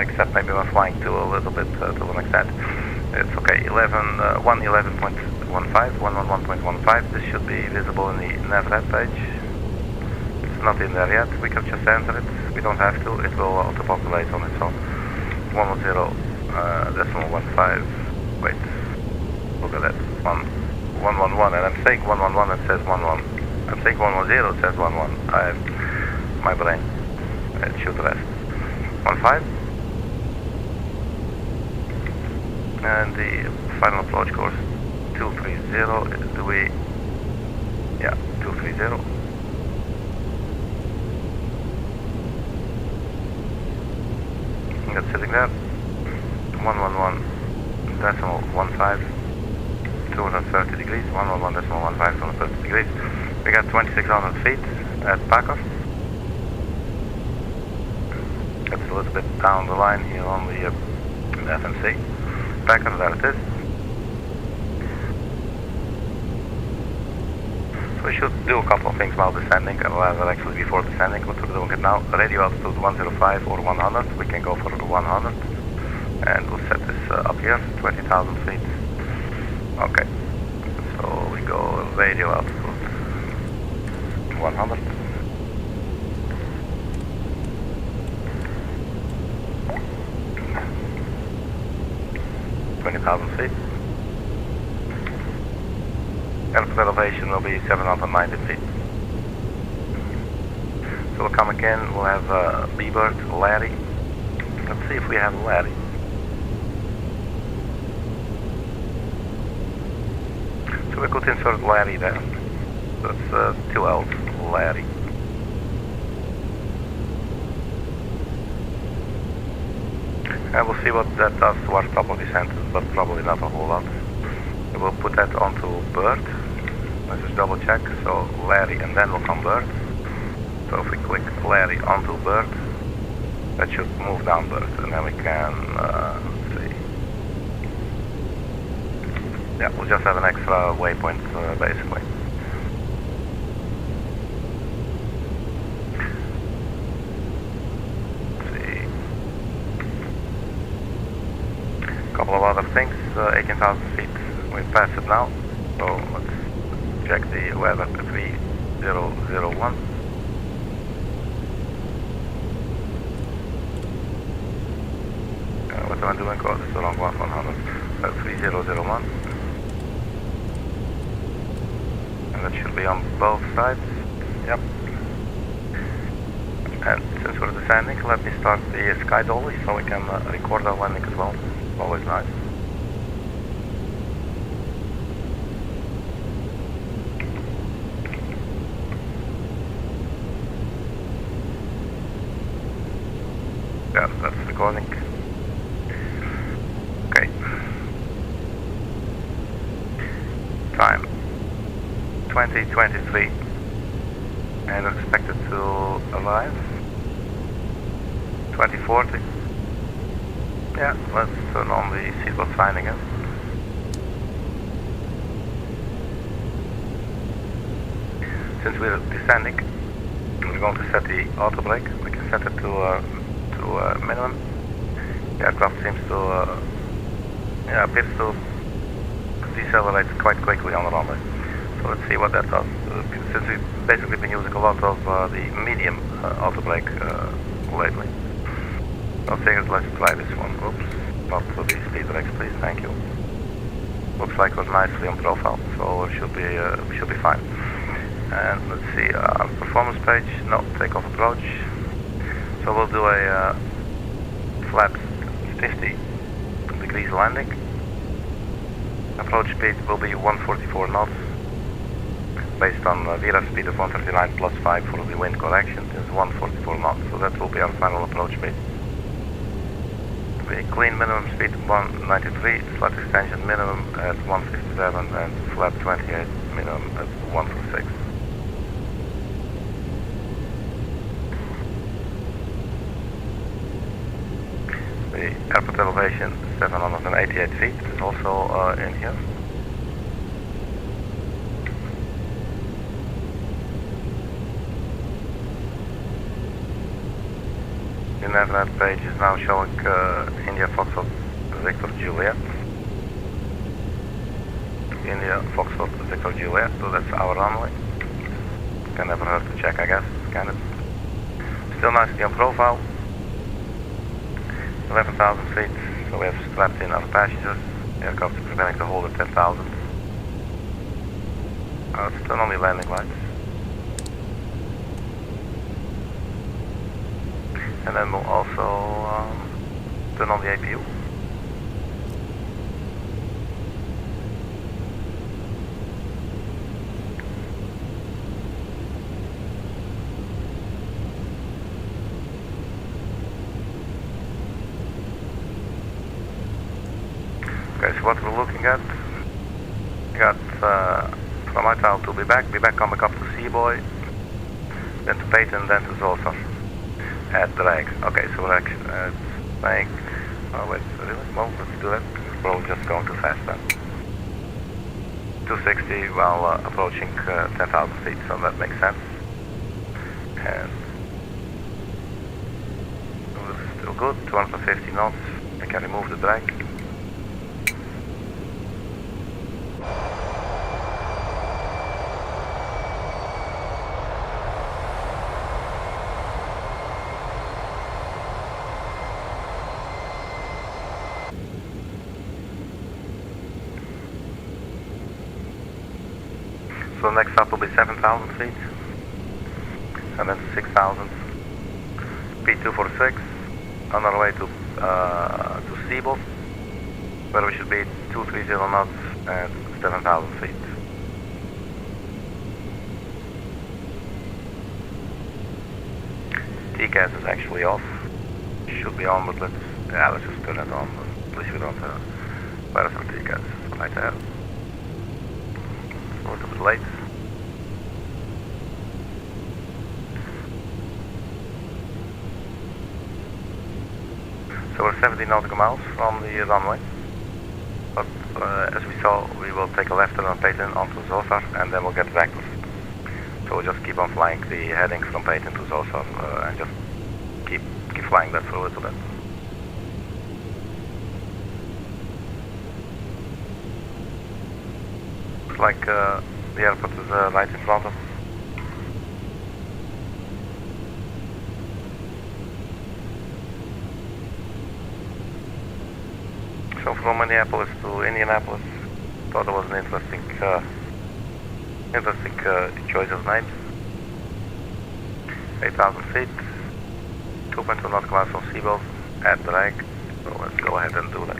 S1: except maybe when flying too a little bit to an extent. It's okay. 111.15, 111.15. This should be visible in the navret page. It's not in there yet. We can just enter it. We don't have to. It will auto-populate on its own. 110.15. Wait. Look at that. 111, and I'm saying 111. It says 11. I'm saying 110. It says 11. My brain. It should rest. 15. And the final approach course 230. Do we? Yeah, 230. That's sitting there. 111.15. 230 degrees. 111.15. 230 degrees. We got 2,600 feet at Packer. It's a little bit down the line here on the FNC. Packer, there it is. So we should do a couple of things while descending, rather actually before descending, but we're doing it now. Radio altitude 105 or 100, we can go for 100. And we'll set this up here, 20,000 feet. Okay, so we go radio altitude 100. Feet. Airport elevation will be 790 feet. So we're coming in, we'll have B-Bird, Larry. Let's see if we have Larry. So we could insert Larry there. That's 2 L's, Larry. And we'll see what that does to our top of descent, but probably not a whole lot. We'll put that onto Bird. Let's just double check. So Larry, and then we'll come Bird. So if we click Larry onto Bird, that should move down Bird, and then we can let's see. Yeah, we'll just have an extra waypoint basically. Couple of other things, 18,000 feet, we've passed it now, so let's check the weather to 3001. What am I doing? Oh, this is the wrong one, 100. 3001. And that should be on both sides. Yep. And since we're descending, let me start the sky dolly so we can record our landing as well. Always nice. Yeah, that's recording. Okay. Time 2023, and expected to arrive 2040. Yeah, let's turn on the seatbelt sign again. Since we're descending, we're going to set the auto brake. We can set it to minimum. The aircraft seems to, appears to decelerate quite quickly on the runway. So let's see what that does. Since we've basically been using a lot of the medium auto brake lately. So figures, let's try this one. Oops, not for the speed brakes, please. Thank you. Looks like we're nicely on profile, so we should be fine. And let's see, performance page. No, takeoff approach. So we'll do a flat 50 degrees landing. Approach speed will be 144 knots based on VRAF speed of 139 plus 5 for the wind correction is 144 knots. So that will be our final approach speed. The clean minimum speed 193, flat extension minimum at 157 and flat 28 minimum at 146. The airport elevation 788 feet is also in here. The Navnet page is now showing India Foxtrot Victor Juliet. India Foxtrot Victor Juliet, so that's our runway. Can never hurt to check, I guess. Scan it. Still nicely on profile. 11,000 feet, so we have strapped in our passengers. Aircraft is preparing to hold at 10,000. Let's turn on the landing lights. And then we'll also turn on the APU. Okay, so what we're looking at, we got from Ital to be back coming up to Seaboy, then to Peyton, then to Zoltar. At drag. Okay, so we're actually saying, oh wait, really? Well, let's do that. We're probably just going too fast then. 260 while approaching 10,000 feet, so that makes sense. And this is still good, 250 knots. I can remove the drag. So next up will be 7,000 feet, and then 6,000. P246 on our way to Seabold, where we should be 230 knots and 7,000 feet. TCAS is actually off. Should be on, but let's just turn it on. At least we don't where some TCAS right there. A little bit late. So we're 70 nautical miles from the runway, but as we saw, we will take a left turn on Peyton onto Zoltar, and then we'll get reckless. So we'll just keep on flying the heading from Peyton to Zoltar, and just keep flying that for a little bit. Looks like the airport is right in front of us. So from Minneapolis to Indianapolis, thought it was an interesting choice of names. 8,000 feet, 2.2 nautical miles from Seabold at drag. So let's go ahead and do that.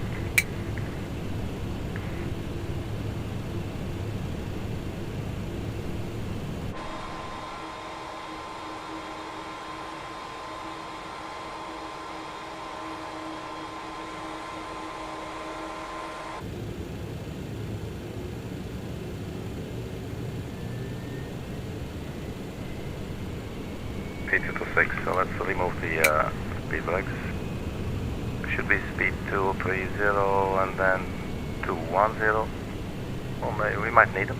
S1: P226, so let's remove the speed brakes. Should be speed 230 and then 210. Well, maybe we might need them.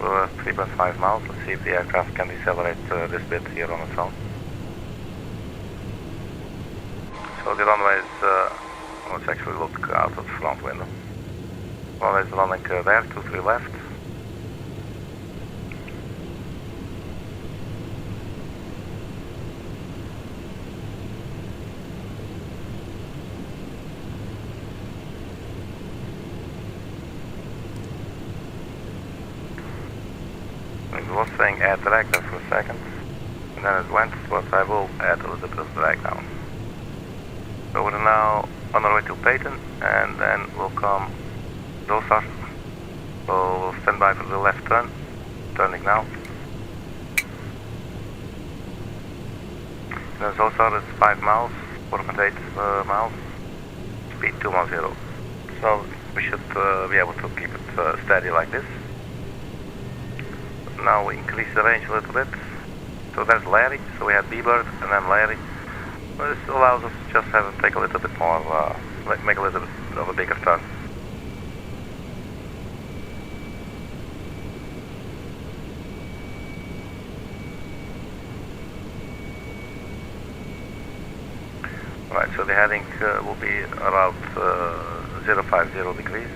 S1: We're 3.5 miles. Let's see if the aircraft can decelerate this bit here on its own. So the runway is, let's actually look out of the front window. Runway is running there, 23 left. I was saying air drag there for a second. and then it went, but I will add a little bit of drag down. So we're now on our way to Peyton, and then we'll come Zosar. So we'll stand by for the left turn, turning now. Then Zosar is 5 miles, 4.8 miles, speed 210. So we should be able to keep it steady like this. Now we increase the range a little bit. So there's Larry, so we had B-Bird and then Larry. This allows us to just have to take a little bit more, make a little bit of a bigger turn. Right, so the heading will be around 050 degrees.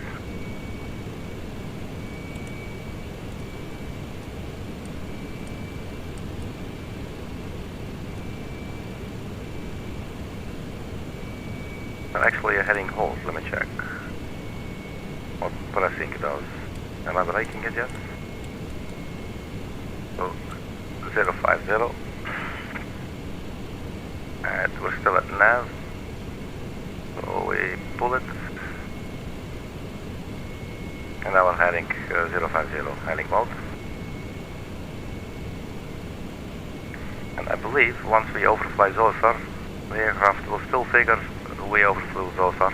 S1: Actually a heading hold, let me check. What I think it does. Am I braking it yet? So 050. And we're still at nav. So we pull it. And now we're heading 050, heading mode. And I believe once we overfly Zosar, the aircraft will still figure we overflew Zosar,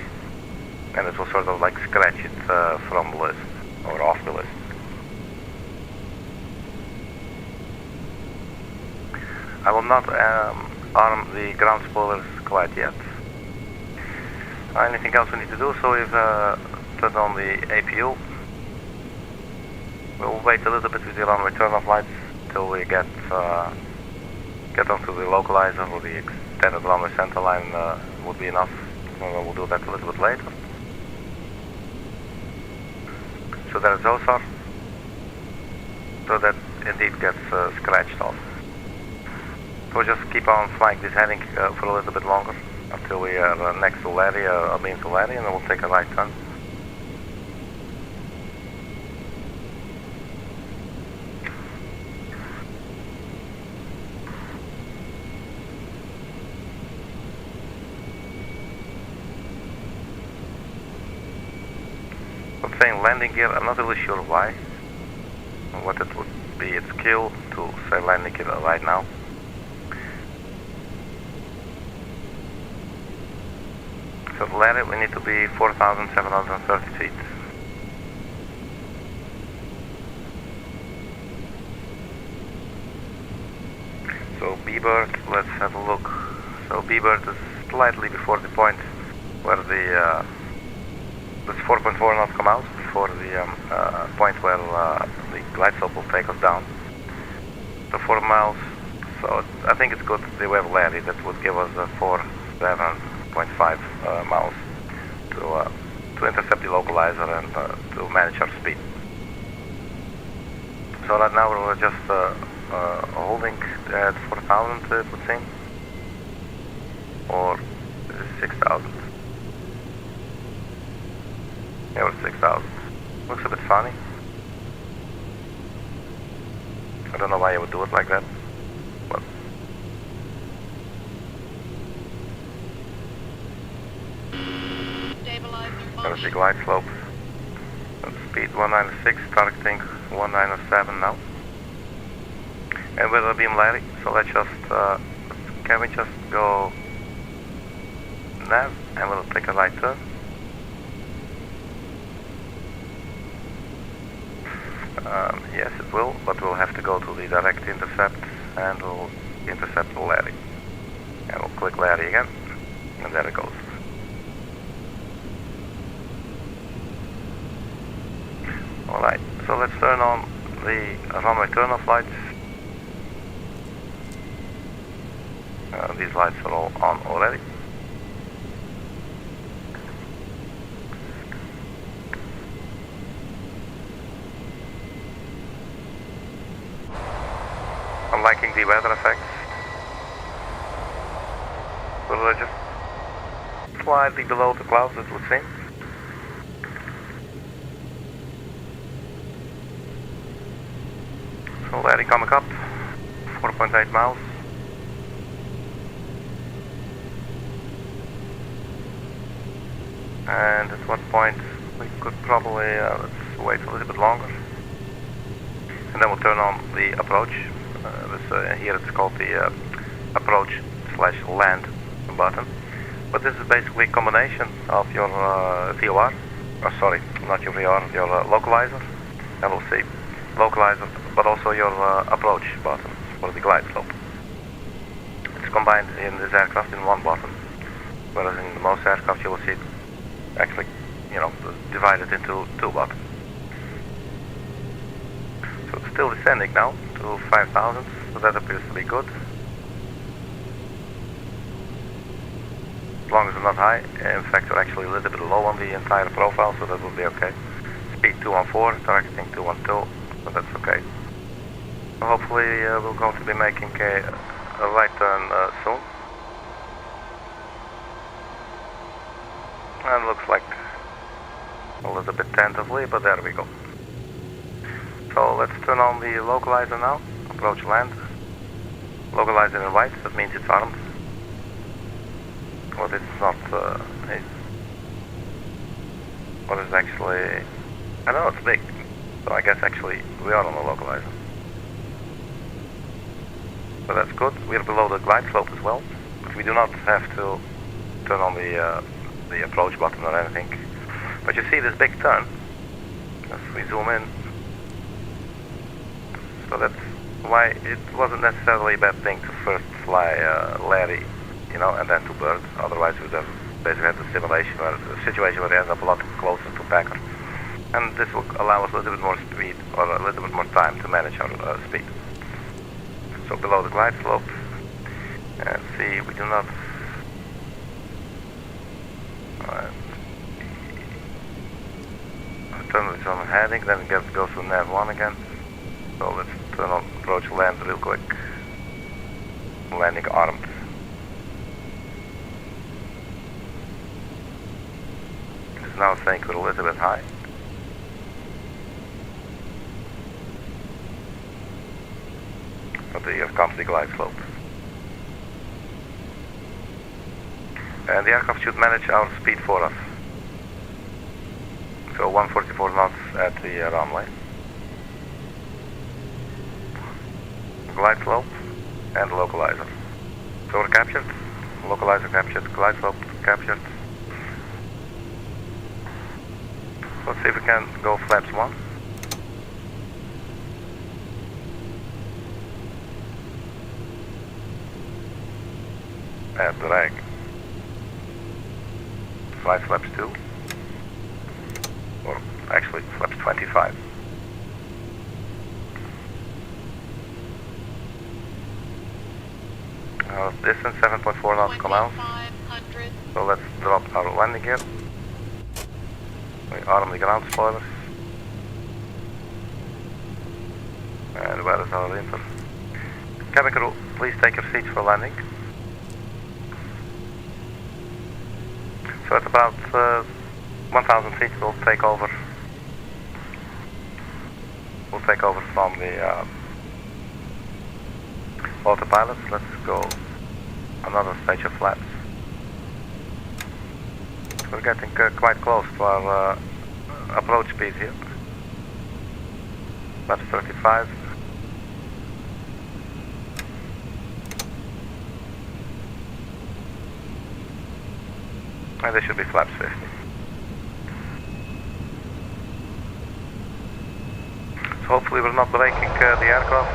S1: and it will sort of like scratch it from the list, or off the list. I will not arm the ground spoilers quite yet. Anything else we need to do, so we've turned on the APU. We'll wait a little bit with the runway turn-off lights till we get onto the localizer, or the extended runway center line would be enough. We'll do that a little bit later. So there's Zosar. So that indeed gets scratched off. So we'll just keep on flying this heading for a little bit longer until we are next to Larry, or being to Larry, and then we'll take a right turn. I'm saying landing gear, I'm not really sure why. What it would be its skill to say landing gear right now. So Larry, we need to be 4,730 feet. So B-Bird, let's have a look. So B-Bird is slightly before the point where the this 4.4 knots come out, before the point where the glide slope will take us down. So 4 miles, so I think it's good they have Larry, that would give us 7.5 miles to intercept the localizer and to manage our speed. So right now we're just holding at 4,000, it would seem, or 6,000. Yeah, we're 6,000. Looks a bit funny. I don't know why you would do it like that, but there's the glide slope. Speed 196, targeting 197 now. And we're beam Larry, so let's just, can we just go nav and we'll take a right turn. Yes, it will, but we'll have to go to the direct intercept and we'll intercept Larry. And we'll click Larry again, and there it goes. Alright, so let's turn on the runway turn-off lights. These lights are all on already. I'm liking the weather effects. We're just slightly below the clouds, it would seem. So Larry coming up, 4.8 miles. what point we could probably let's wait a little bit longer, and then we'll turn on the approach. Here it's called the approach / land button, but this is basically a combination of your VOR, or sorry, not your VOR, your localizer, LOC localizer, but also your approach button for the glide slope. It's combined in this aircraft in one button, whereas in most aircraft you will see it actually, divided into two buttons. So it's still descending now to 5,000, so that appears to be good. As long as it's not high. In fact, we're actually a little bit low on the entire profile, so that will be okay. Speed 214, targeting 212, so that's okay. So hopefully we're going to be making a right turn soon. And looks like a little bit tentatively, but there we go. So let's turn on the localizer now. Approach land. Localizer in white, that means it's armed. Well, it's not, what is actually, I don't know, it's big. So I guess actually we are on the localizer. So that's good. We're below the glide slope as well, but we do not have to turn on the approach button or anything. But you see this big turn, as we zoom in. So that's why it wasn't necessarily a bad thing to first fly Larry, and then to bird. Otherwise we would have basically had a situation where it ends up a lot closer to Packer. And this will allow us a little bit more speed, or a little bit more time to manage our speed. So below the glide slope, and see, we do not. Turn this on heading, then it goes to nav 1 again. So let's turn on approach land real quick. Landing armed. It's now saying we're a little bit high. But here comes the glide slope. And the aircraft should manage our speed for us. So 144 knots at the runway. Glide slope and localizer. So we're captured. Localizer captured. Glide slope captured. Let's see if we can go flaps 1. Add drag. Flight flaps 2. Or actually flaps 25. Distance 7.4 knots commands. So let's drop our landing gear. We arm the ground spoilers. And where is our inter? Cabin crew, please take your seats for landing. So at about 1,000 feet we'll take over. We'll take over from the autopilot. Let's go another stage of flaps. We're getting quite close to our approach speed here. Flaps 35. And this should be flaps 50. So hopefully we're not breaking the aircraft.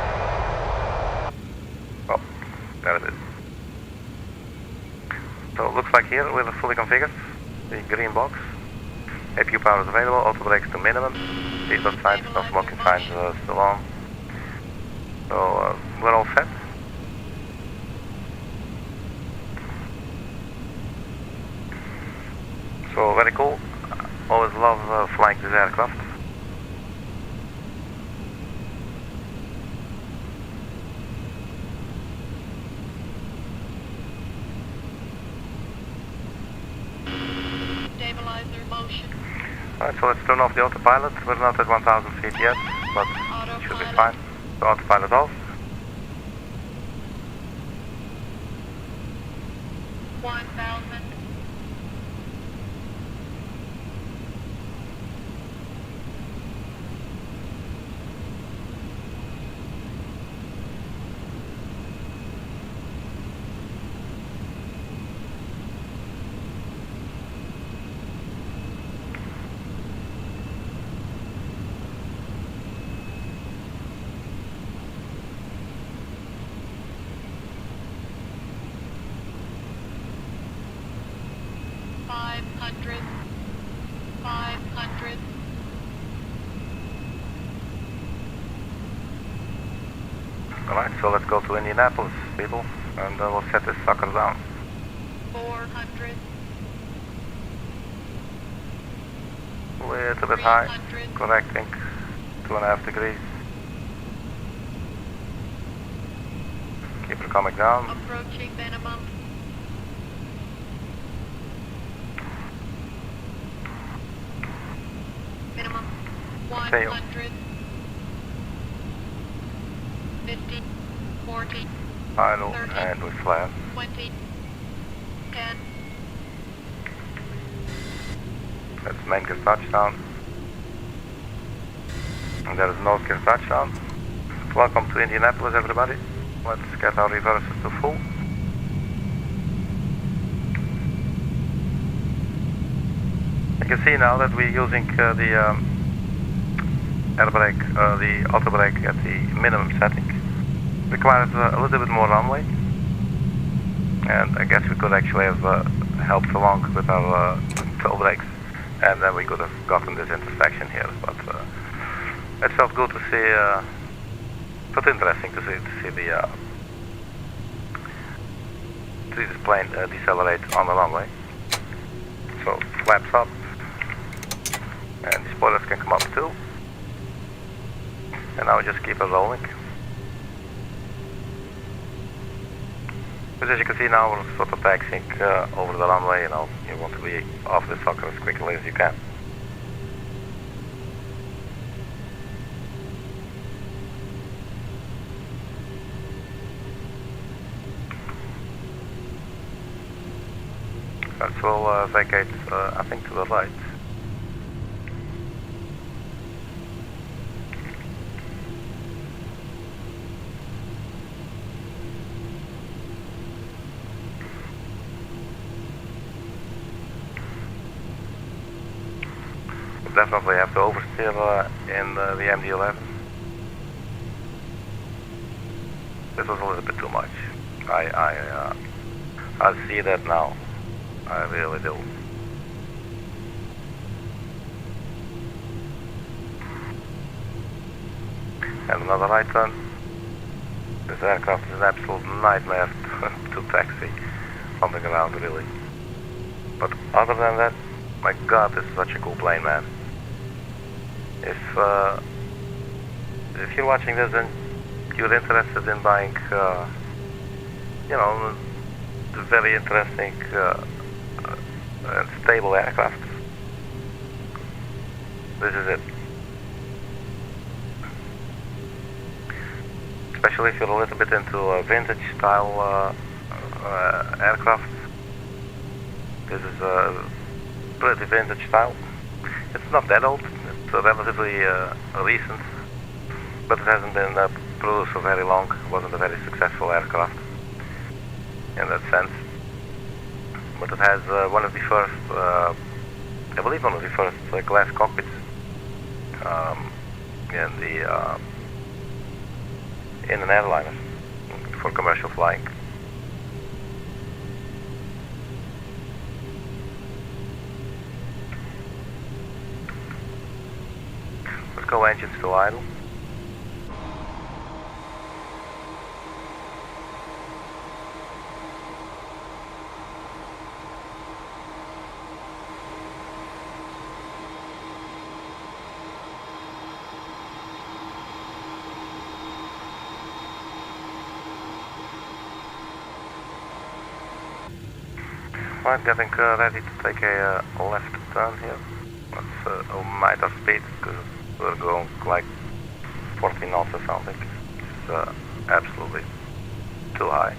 S1: Oh, there it is. So it looks like here we're fully configured. The green box. APU power is available, auto brakes to minimum. Seatbelt signs, no smoking signs still on. So we're all set. So very cool. Always love flying this aircraft.
S3: Stabilizer motion.
S1: Alright, so let's turn off the autopilot. We're not at 1,000 feet yet, but it should be fine. So autopilot off.
S3: 1,000.
S1: Alright, so let's go to Indianapolis, people, and we'll set this sucker down.
S5: 400.
S1: A little bit high, correcting, 2.5 degrees. Keep her coming down.
S5: Approaching minimum. Minimum. 100. 50. 40.
S1: Idle,
S5: 30,
S1: and we flat.
S5: 20. 10.
S1: Let's make a touchdown. And there is no gear touchdown. Welcome to Indianapolis, everybody. Let's get our reversers to full. You can see now that we're using the air brake, the auto brake at the minimum setting. Requires a little bit more runway, and I guess we could actually have helped along with our toe brakes, and then we could have gotten this intersection here. But it felt good to see, but interesting to see this plane decelerate on the runway. So flaps up, and the spoilers can come up too. And now we just keep it rolling. Because as you can see now, we're sort of taxiing over the runway. You know, you want to be off the sucker as quickly as you can. Let's will vacate, I think, to the right. Definitely have to oversteer in the MD-11. This was a little bit too much. I see that now. I really do. And another right turn. This aircraft is an absolute nightmare to taxi on the ground, really. But other than that, my God, this is such a cool plane, man. If you're watching this and you're interested in buying, you know, the very interesting and stable aircraft, this is it. Especially if you're a little bit into vintage style aircraft. This is pretty vintage style. It's not that old. It's relatively recent, but it hasn't been produced for very long. It wasn't a very successful aircraft in that sense. But it has one of the first, I believe one of the first glass cockpits in an airliner for commercial flying. Let's go engines to idle. Right, getting ready to take a left turn here. Let's omit our speed because we're going like 14 knots or something. It's absolutely too high.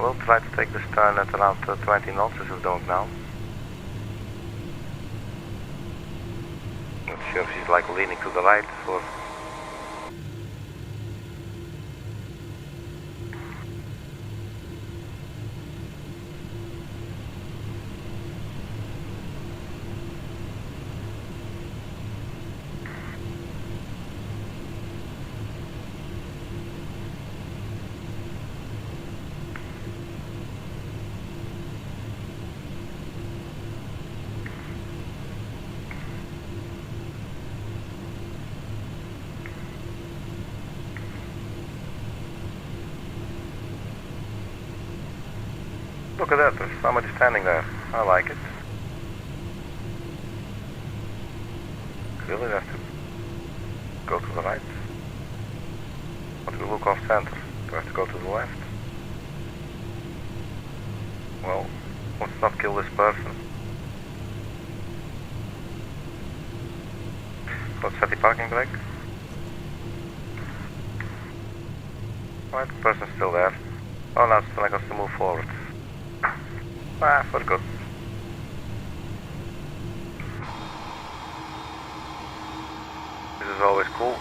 S1: We'll try to take this turn at around 20 knots as we're doing now. Not sure if she's like leaning to the right or. Look at that, there's somebody standing there. I like it. Really have to go to the right. But we look off center. Do I have to go to the left? Well, let's not kill this person. Let's set the parking brake. Right, the person's still there. Oh, now it's telling us to move forward. Ah, we're good. This is always cool.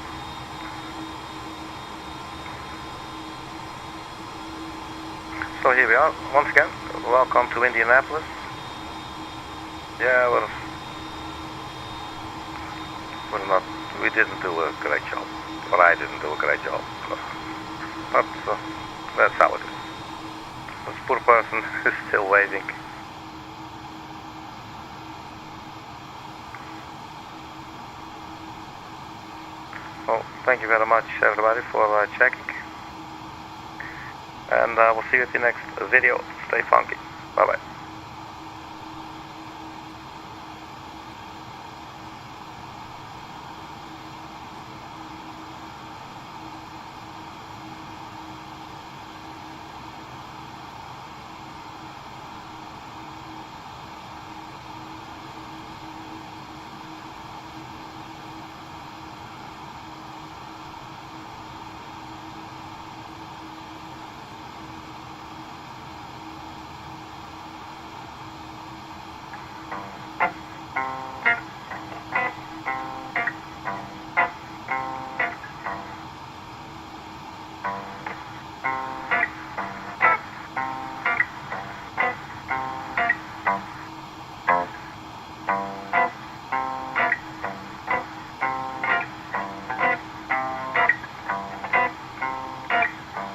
S1: So here we are, once again. Welcome to Indianapolis. Yeah, we didn't do a great job. Or I didn't do a great job. But that's how it is. This poor person is still waiting. Well, thank you very much everybody for checking. And we'll see you at the next video. Stay funky. Bye bye.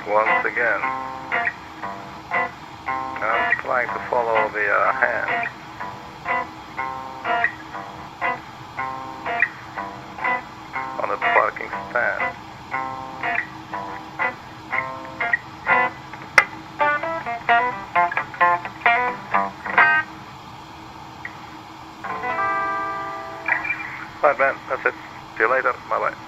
S1: Once again, I'm trying to follow the hand. On the parking stand. Alright man, that's it. See you later, bye bye.